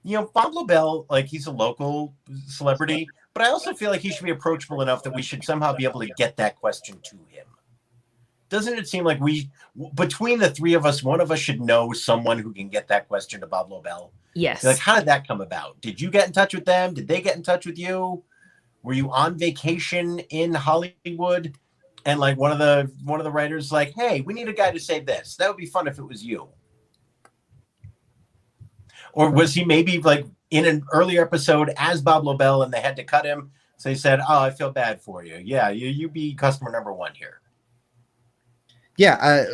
Bob Lobel, like he's a local celebrity, but I also feel like he should be approachable enough that we should somehow be able to get that question to him. Doesn't it seem like between the three of us, one of us should know someone who can get that question to Bob Lobel? Yes. Like, how did that come about? Did you get in touch with them? Did they get in touch with you? Were you on vacation in Hollywood? And like one of the writers like, hey, we need a guy to say this. That would be fun if it was you. Or was he maybe like in an earlier episode as Bob Lobel and they had to cut him? So he said, oh, I feel bad for you. Yeah, you be customer number one here. Yeah,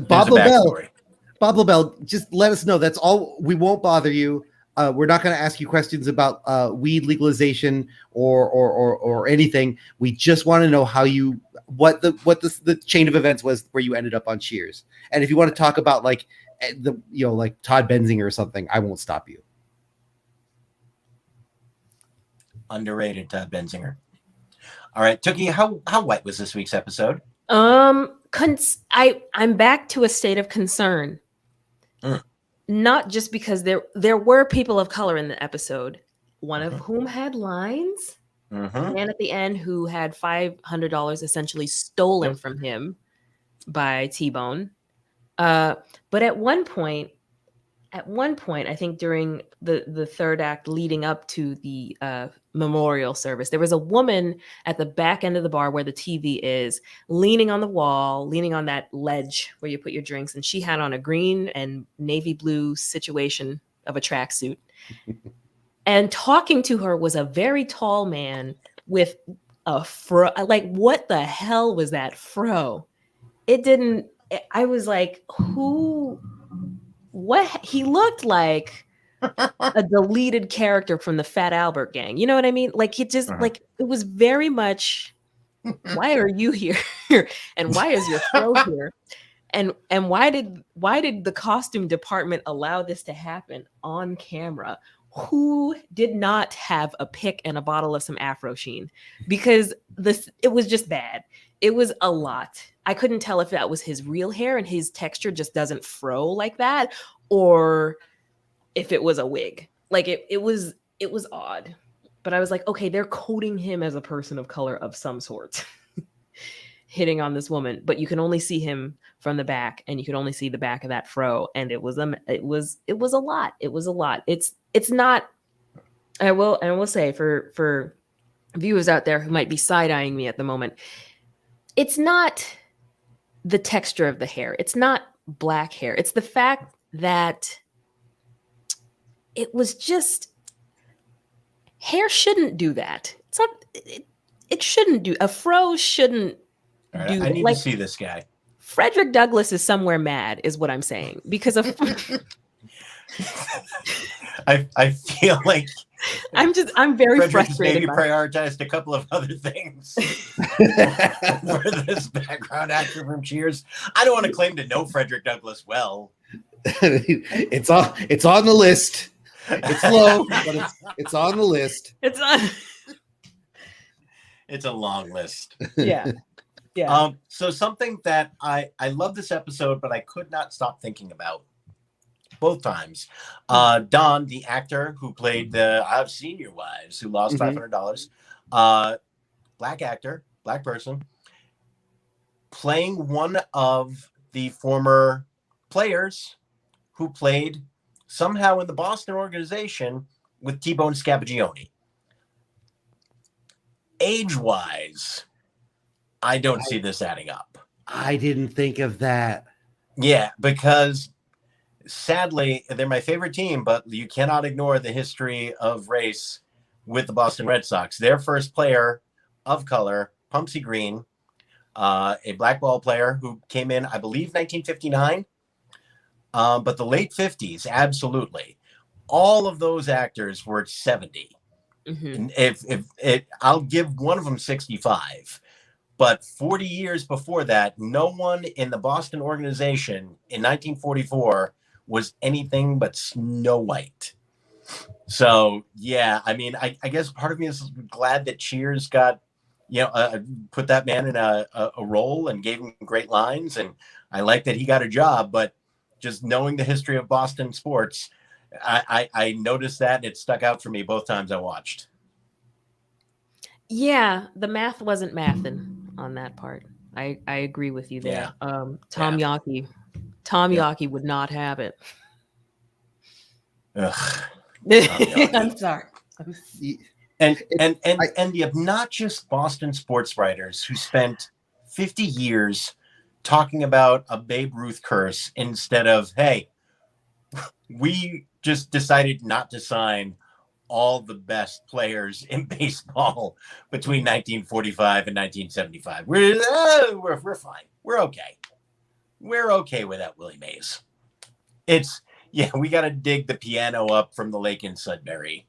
Bob Lobel, just let us know. That's all. We won't bother you. We're not going to ask you questions about weed legalization or anything. We just want to know what the chain of events was where you ended up on Cheers. And if you want to talk about like like Todd Benzinger or something, I won't stop you. Underrated Todd Benzinger. All right, Tookie, how white was this week's episode? I'm back to a state of concern. Not just because there were people of color in the episode, one of whom had lines, and at the end who had $500 essentially stolen from him by T-Bone. But at one point, I think during the third act leading up to the memorial service, there was a woman at the back end of the bar where the TV is, leaning on the wall, leaning on that ledge where you put your drinks, and she had on a green and navy blue situation of a tracksuit. And talking to her was a very tall man with a fro. Like, what the hell was that fro? I was like, what? He looked like a deleted character from the Fat Albert Gang. You know what I mean? Like, it just like, it was very much, why are you here? And why is your fro here? And why did the costume department allow this to happen on camera? Who did not have a pick and a bottle of some Afro Sheen? Because it was just bad. It was a lot. I couldn't tell if that was his real hair and his texture just doesn't fro like that, or if it was a wig. Like it was odd. But I was like, okay, they're coding him as a person of color of some sort. Hitting on this woman, but you can only see him from the back, and you can only see the back of that fro, and it was a lot. It was a lot. It's not. I will say for viewers out there who might be side-eyeing me at the moment, it's not the texture of the hair. It's not black hair. It's the fact that it was just, hair shouldn't do that. It's not. It shouldn't do. A fro shouldn't. Right, I need to see this guy. Frederick Douglass is somewhere mad, is what I'm saying, because of. I feel like I'm very Frederick frustrated. Maybe prioritized a couple of other things for this background actor from Cheers. I don't want to claim to know Frederick Douglass well. It's on the list. It's low, but it's on the list. It's on. It's a long list. Yeah. Yeah. So something that I love this episode, but I could not stop thinking about. both times. Don, the actor who played the I've seen your wives who lost $500. Black actor, black person, playing one of the former players who played somehow in the Boston organization with T-Bone Scappagione. Age-wise, I don't see this adding up. I didn't think of that. Yeah, because sadly, they're my favorite team, but you cannot ignore the history of race with the Boston Red Sox. Their first player of color, Pumpsy Green, a black ball player who came in, I believe, 1959, but the late 50s, absolutely. All of those actors were 70. And if I'll give one of them 65. But 40 years before that, no one in the Boston organization in 1944 was anything but Snow White. So, yeah, I mean, I guess part of me is glad that Cheers got, put that man in a role and gave him great lines. And I like that he got a job. But just knowing the history of Boston sports, I noticed that and it stuck out for me both times I watched. Yeah, the math wasn't mathing on that part. I agree with you there. Yeah. Tom Yawkey would not have it. Ugh. I'm sorry. And the obnoxious Boston sports writers who spent 50 years talking about a Babe Ruth curse instead of, hey, we just decided not to sign all the best players in baseball between 1945 and 1975. We're fine. We're okay. We're okay without Willie Mays. We got to dig the piano up from the lake in Sudbury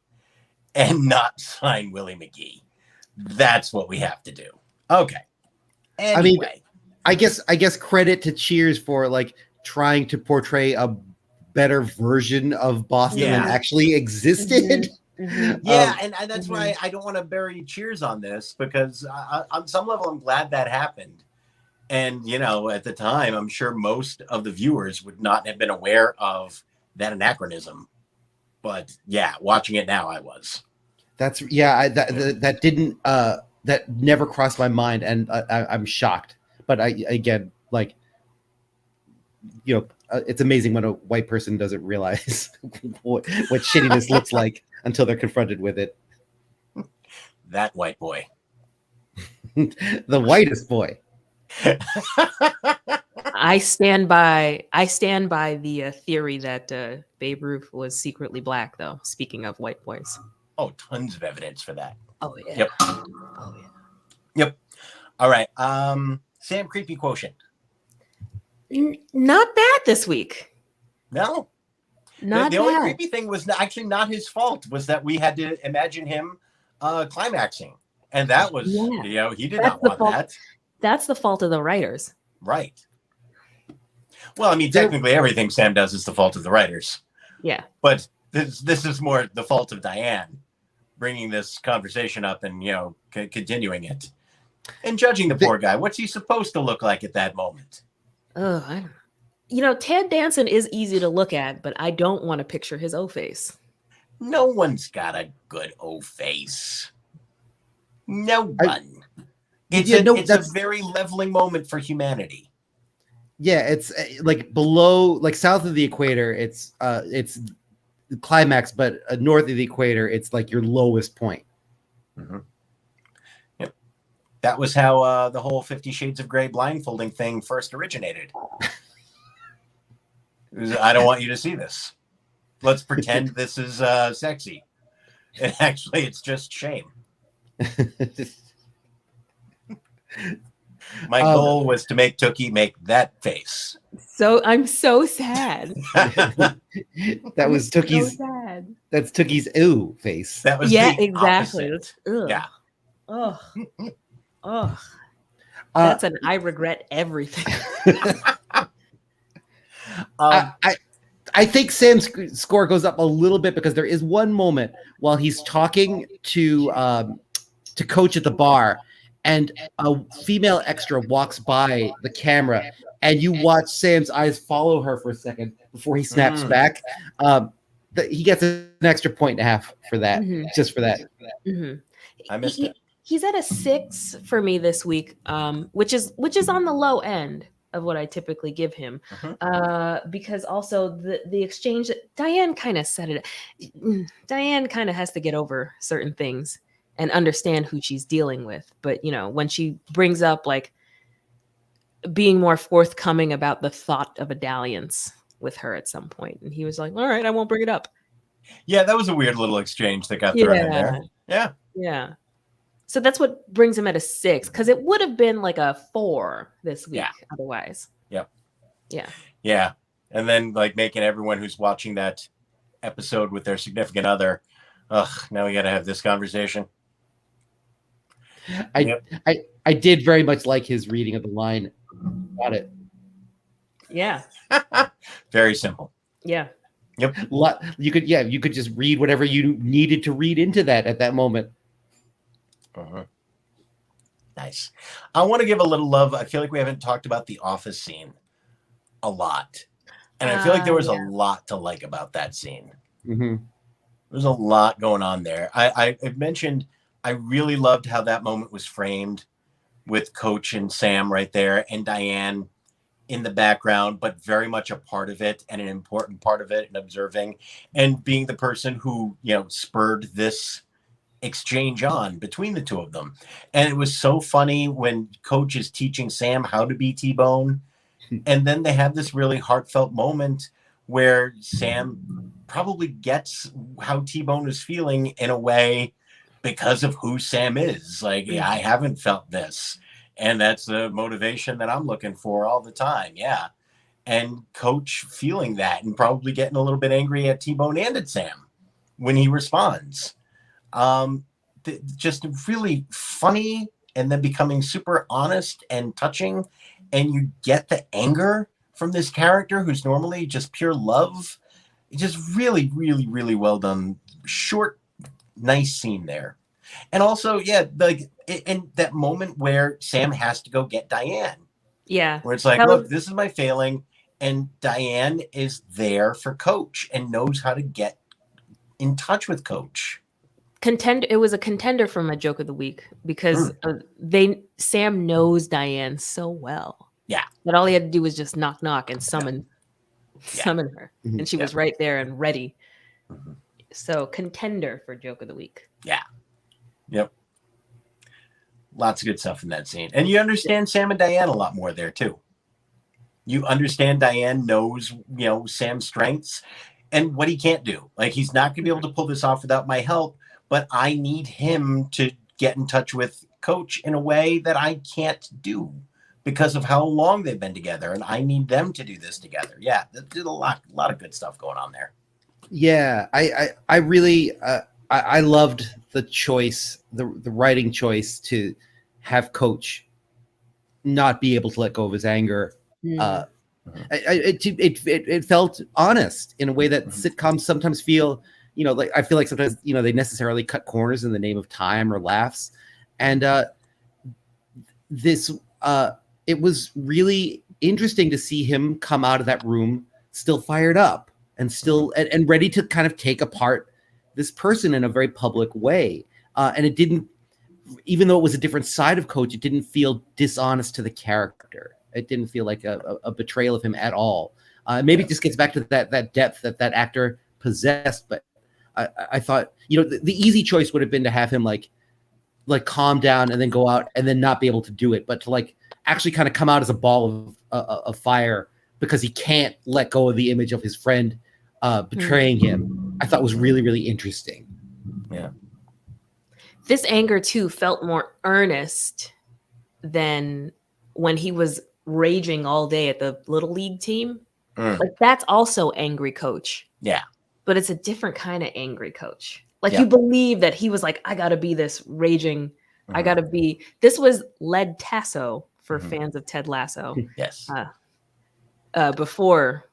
and not sign Willie McGee. That's what we have to do. Okay. Anyway. I guess credit to Cheers for like trying to portray a better version of Boston than actually existed. Yeah, and that's why I don't want to bury Cheers on this, because on some level I'm glad that happened. And, at the time, I'm sure most of the viewers would not have been aware of that anachronism. But yeah, watching it now, I was. That never crossed my mind, and I'm shocked. But it's amazing when a white person doesn't realize what shittiness looks like until they're confronted with it. That white boy. The whitest boy. I stand by the theory that Babe Ruth was secretly black, though. Speaking of white boys. Oh, tons of evidence for that. Oh, yeah. Yep. Oh, yeah. Yep. All right. Sam, creepy quotient. Not bad this week. No. The only creepy thing was actually not his fault, was that we had to imagine him climaxing. And that was, he did not want that. That's the fault of the writers. Right. Well, I mean, technically everything Sam does is the fault of the writers. Yeah. But this is more the fault of Diane, bringing this conversation up and, continuing it. And judging the poor guy. What's he supposed to look like at that moment? Oh, Ted Danson is easy to look at, but I don't want to picture his O face. No one's got a good O face. No one. It's a very leveling moment for humanity. Yeah, it's like below, like south of the equator, it's the climax, but north of the equator, it's like your lowest point. Mm-hmm. Yep. That was how the whole 50 Shades of Grey blindfolding thing first originated. I don't want you to see this. Let's pretend this is sexy. And actually, it's just shame. My goal was to make Tookie make that face. So I'm so sad. That was Tookie's. So sad. That's Tookie's ooh face. That was exactly. Yeah. Oh. That's an I regret everything. I think Sam's score goes up a little bit because there is one moment while he's talking to Coach at the bar, and a female extra walks by the camera and you watch Sam's eyes follow her for a second before he snaps back, he gets an extra point and a half for that, just for that. I missed it. He's at a 6 for me this week, which is on the low end of what I typically give him, because also the exchange that Diane kind of said it. Diane kind of has to get over certain things and understand who she's dealing with. But when she brings up like being more forthcoming about the thought of a dalliance with her at some point, and he was like, "All right, I won't bring it up." Yeah, that was a weird little exchange that got thrown in there. Yeah. So that's what brings him at a 6, because it would have been like a 4 this week otherwise. Yep. Yeah. And then like making everyone who's watching that episode with their significant other, now we got to have this conversation. I did very much like his reading of the line. Got it. Yeah. Very simple. Yeah. Yep. You could just read whatever you needed to read into that at that moment. Nice. I want to give a little love. I feel like we haven't talked about the office scene a lot. And I feel like there was a lot to like about that scene. There's a lot going on there. I've mentioned I really loved how that moment was framed with Coach and Sam right there and Diane in the background, but very much a part of it and an important part of it and observing and being the person who, spurred this exchange on between the two of them. And it was so funny when Coach is teaching Sam how to be T-Bone. And then they have this really heartfelt moment where Sam probably gets how T-Bone is feeling in a way because of who Sam is. Like, I haven't felt this. And that's the motivation that I'm looking for all the time. Yeah. And Coach feeling that and probably getting a little bit angry at T-Bone and at Sam when he responds. Just really funny and then becoming super honest and touching. And you get the anger from this character who's normally just pure love. It's just really, really, really well done. Short, nice scene there. And also, in that moment where Sam has to go get Diane. Yeah. Where it's like, look, this is my failing. And Diane is there for Coach and knows how to get in touch with Coach. It was a contender for my joke of the week because Sam knows Diane so well. Yeah. That all he had to do was just knock and summon her. And she was right there and ready. So contender for joke of the week. Yeah. Yep. Lots of good stuff in that scene. And you understand Sam and Diane a lot more there too. You understand Diane knows, Sam's strengths and what he can't do. Like, he's not going to be able to pull this off without my help, but I need him to get in touch with Coach in a way that I can't do because of how long they've been together. And I need them to do this together. Yeah. There's a lot of good stuff going on there. Yeah. I really, I loved the choice, the writing choice to have Coach not be able to let go of his anger. It felt honest in a way that sitcoms sometimes feel, like I feel like sometimes, they necessarily cut corners in the name of time or laughs. And it was really interesting to see him come out of that room still fired up and still and ready to kind of take apart this person in a very public way. And it didn't, even though it was a different side of Coach, it didn't feel dishonest to the character. It didn't feel like a betrayal of him at all. Maybe it just gets back to that depth that actor possessed. But I thought, the easy choice would have been to have him like calm down and then go out and then not be able to do it, but to actually kind of come out as a ball of fire because he can't let go of the image of his friend betraying him. I thought was really, really interesting. Yeah. This anger too felt more earnest than when he was raging all day at the little league team. Like, that's also angry Coach. Yeah. But it's a different kind of angry Coach. Like, you believe that he was like, I gotta be this raging. I gotta be. This was Led Tasso for fans of Ted Lasso. Yes. Before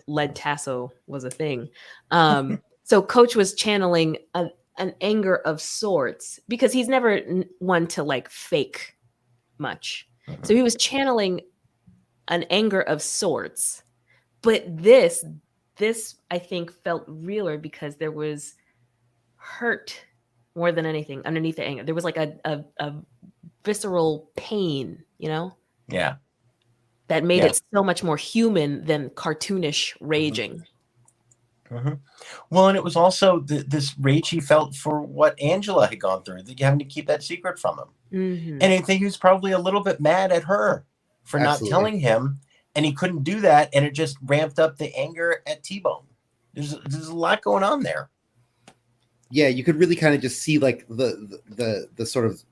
Led Tasso was a thing. So Coach was channeling an anger of sorts because he's never one to fake much. So he was channeling an anger of sorts. But this I think felt realer because there was hurt more than anything underneath the anger. There was like a visceral pain, you know? Yeah. That made it so much more human than cartoonish raging. Mm-hmm. Well, and it was also this rage he felt for what Angela had gone through, that having to keep that secret from him. Mm-hmm. And I think he was probably a little bit mad at her for not telling him, and he couldn't do that, and it just ramped up the anger at T-Bone. There's a lot going on there. Yeah, you could really kind of just see like the sort of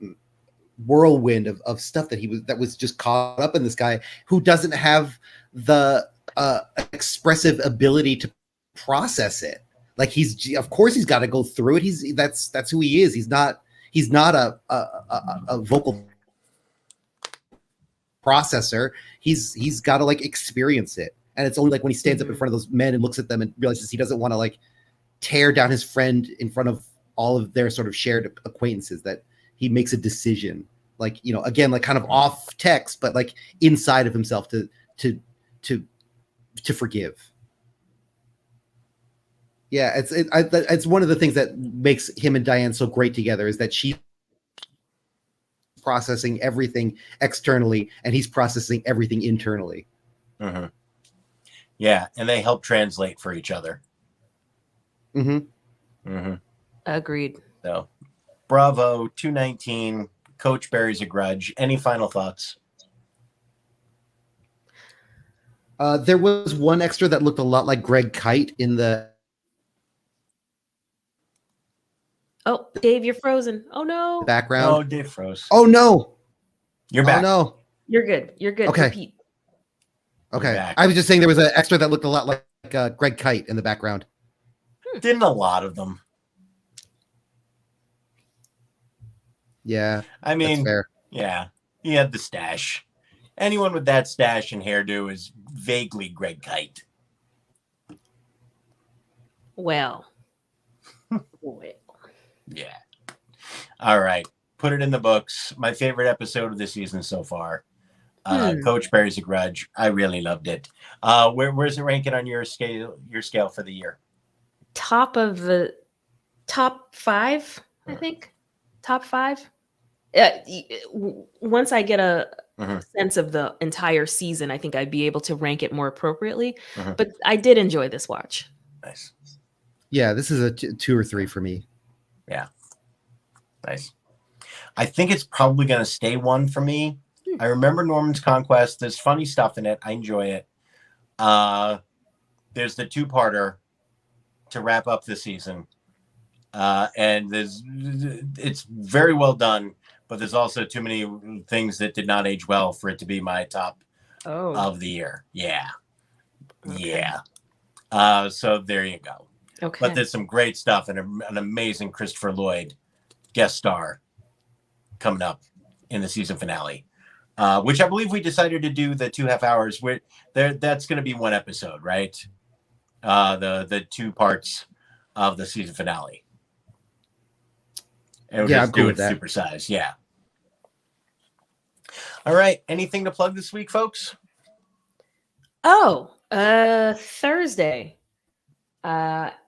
whirlwind of stuff that was just caught up in this guy who doesn't have the expressive ability to process it. Like of course he's got to go through it. That's who he is. He's not a vocal processor. He's got to like experience it. And it's only like when he stands up in front of those men and looks at them and realizes he doesn't want to like tear down his friend in front of all of their sort of shared acquaintances that he makes a decision, like, you know, again, like kind of off text, but like inside of himself to forgive. Yeah, it's one of the things that makes him and Diane so great together is that she's processing everything externally and he's processing everything internally. Mm-hmm. Yeah, and they help translate for each other. Mm-hmm. Mm-hmm. Agreed. So, bravo, 219. Coach Buries a grudge. Any final thoughts? There was one extra that looked a lot like Greg Kite in the. Oh, Dave, you're frozen. Oh no. Background. Oh, Dave froze. Oh no. You're back. Oh no. You're good. You're good. Okay. Repeat. Okay. I was just saying there was an extra that looked a lot like Greg Kite in the background. Didn't a lot of them? Yeah. I mean, that's fair. Yeah, he had the stash. Anyone with that stash and hairdo is vaguely Greg Kite. Well. Yeah. All right. Put it in the books. My favorite episode of the season so far. Coach Buries a grudge. I really loved it. Where's it ranking on your scale for the year? Top 5, I think. Top 5. Once I get a sense of the entire season, I think I'd be able to rank it more appropriately. But I did enjoy this watch. Nice. Yeah, this is a 2 or 3 for me. Yeah. Nice. I think it's probably going to stay 1 for me. I remember Norman's Conquest. There's funny stuff in it. I enjoy it. There's the 2-parter to wrap up the season. And it's very well done, but there's also too many things that did not age well for it to be my top of the year. Yeah. Okay. Yeah. So there you go. Okay. But there's some great stuff and an amazing Christopher Lloyd guest star coming up in the season finale, which I believe we decided to do the 2.5 hours. That's going to be 1 episode, right? The 2 parts of the season finale. And we'll just do it supersized. Yeah. All right. Anything to plug this week, folks? Thursday.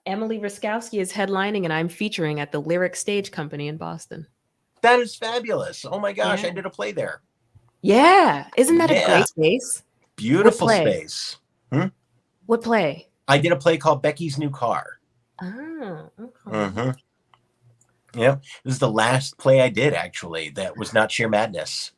Emily Raskowski is headlining, and I'm featuring at the Lyric Stage Company in Boston. That is fabulous. Oh my gosh, I did a play there. Yeah. Isn't that a great space? Beautiful space. What play? I did a play called Becky's New Car. Oh, okay. Yeah. This is the last play I did, actually, that was not Sheer Madness.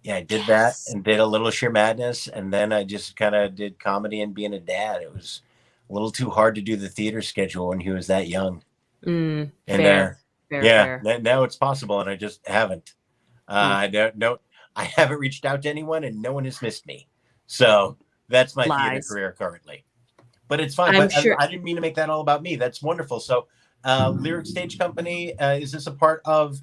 Yeah, I did that and did a little Sheer Madness, and then I just kind of did comedy and being a dad. It was a little too hard to do the theater schedule when he was that young. Fair. Now it's possible, and I just haven't. I haven't reached out to anyone, and no one has missed me. So that's my theater career currently. But it's fine. I didn't mean to make that all about me. That's wonderful. So, Lyric Stage Company, is this a part of?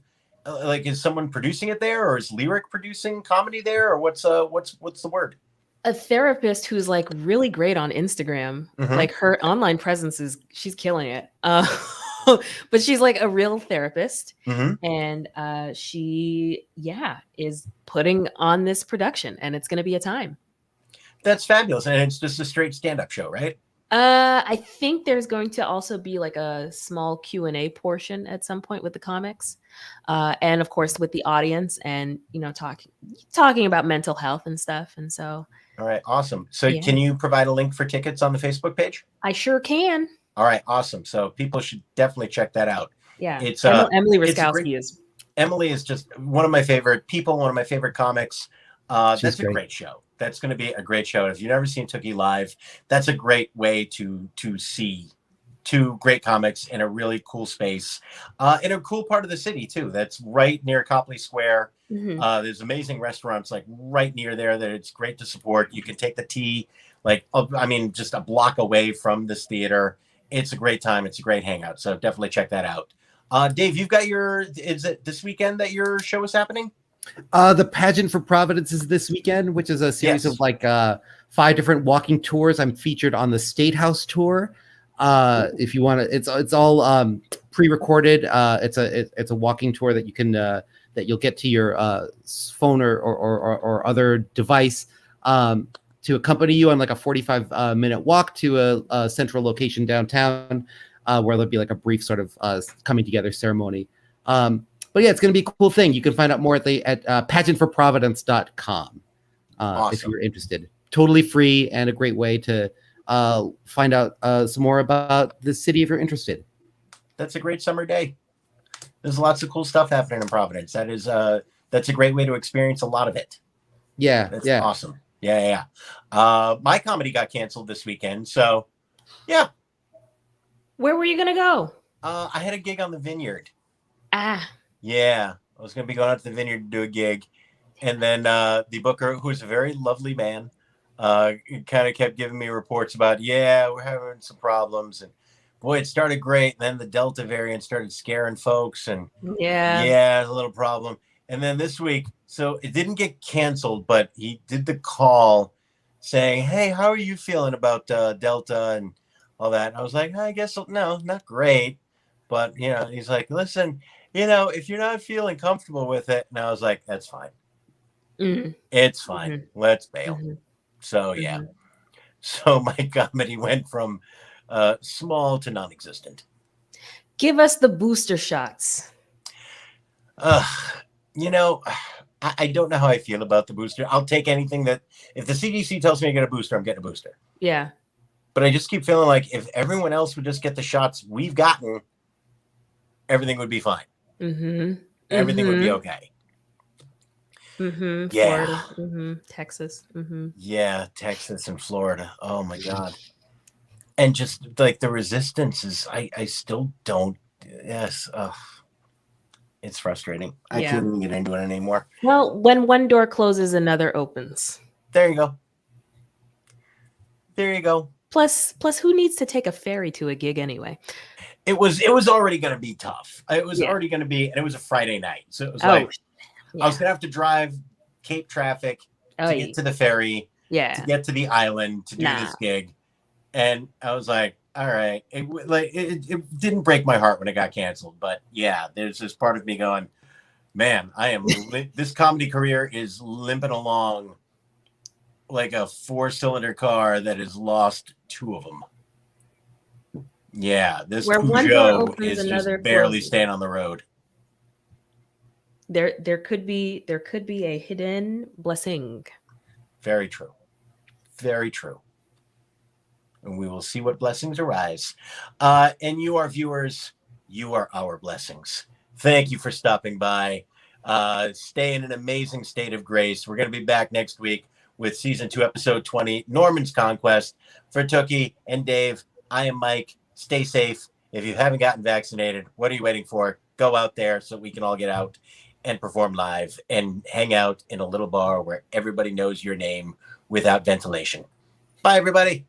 Is someone producing it there, or is Lyric producing comedy there, or what's the word? A therapist who's like really great on Instagram. Like her online presence she's killing it. But she's like a real therapist, and she is putting on this production, and it's going to be a time. That's fabulous. And it's just a straight stand-up show, right? I think there's going to also be like a small Q&A portion at some point with the comics, and of course with the audience, and talking about mental health and stuff. And so, all right, awesome. So yeah. Can you provide a link for tickets on the Facebook page? I sure can. All right, awesome. So people should definitely check that out. Yeah, I know Emily Raskowski is. Emily is just one of my favorite people, one of my favorite comics. That's a great show. That's going to be a great show. If you've never seen Tookie live, that's a great way to see two great comics in a really cool space, in a cool part of the city too. That's right near Copley Square. Mm-hmm. There's amazing restaurants like right near there that it's great to support. You can take the T, just a block away from this theater. It's a great time. It's a great hangout. So definitely check that out. Dave, you've got is it this weekend that your show is happening? The Pageant for Providence is this weekend, which is a series of 5 different walking tours. I'm featured on the State House tour. If you want to, it's all pre-recorded. It's a walking tour that you can that you'll get to your phone or other device to accompany you on like a 45-minute walk to a central location downtown, where there'll be like a brief sort of coming together ceremony. But yeah, it's going to be a cool thing. You can find out more at pageantforprovidence.com Awesome. if you're interested. Totally free and a great way to find out some more about the city if you're interested. That's a great summer day. There's lots of cool stuff happening in Providence. That's a great way to experience a lot of it. Yeah, that's awesome. Yeah. My comedy got canceled this weekend, so yeah. Where were you gonna go? I had a gig on the Vineyard. Yeah, I was going to be going out to the Vineyard to do a gig. And then the booker, who's a very lovely man, kind of kept giving me reports about, we're having some problems. And boy, it started great. And then the Delta variant started scaring folks. And a little problem. And then this week, so it didn't get canceled, but he did the call saying, hey, how are you feeling about Delta and all that? And I was like, I guess, no, not great. But, he's like, listen, if you're not feeling comfortable with it, and I was like, that's fine. Mm-hmm. It's fine. Mm-hmm. Let's bail. Mm-hmm. So, yeah. Mm-hmm. So my comedy went from small to non-existent. Give us the booster shots. I don't know how I feel about the booster. I'll take anything if the CDC tells me I get a booster, I'm getting a booster. Yeah. But I just keep feeling like if everyone else would just get the shots we've gotten, everything would be fine. Mm-hmm. Everything would be okay. Mm-hmm. Yeah. Florida. Mm-hmm. Texas. Mm-hmm. Yeah, Texas and Florida. Oh my God. And just like the resistance is, I still don't. Yes. It's frustrating. I can't even get into it anymore. Well, when one door closes, another opens. There you go. Plus, who needs to take a ferry to a gig anyway? It was already going to be tough. It was already going to be, and it was a Friday night. So it was I was going to have to drive Cape traffic to get to the ferry, to get to the island to do this gig. And I was like, all right. It didn't break my heart when it got canceled. But there's this part of me going, man, I am, this comedy career is limping along like a 4-cylinder car that has lost 2 of them. Yeah, this Peugeot is just barely staying on the road. There could be a hidden blessing. Very true. Very true. And we will see what blessings arise. And you, our viewers, you are our blessings. Thank you for stopping by. Stay in an amazing state of grace. We're going to be back next week with season 2, episode 20, Norman's Conquest. For Tookie and Dave, I am Mike. Stay safe. If you haven't gotten vaccinated, what are you waiting for? Go out there so we can all get out and perform live and hang out in a little bar where everybody knows your name without ventilation. Bye, everybody.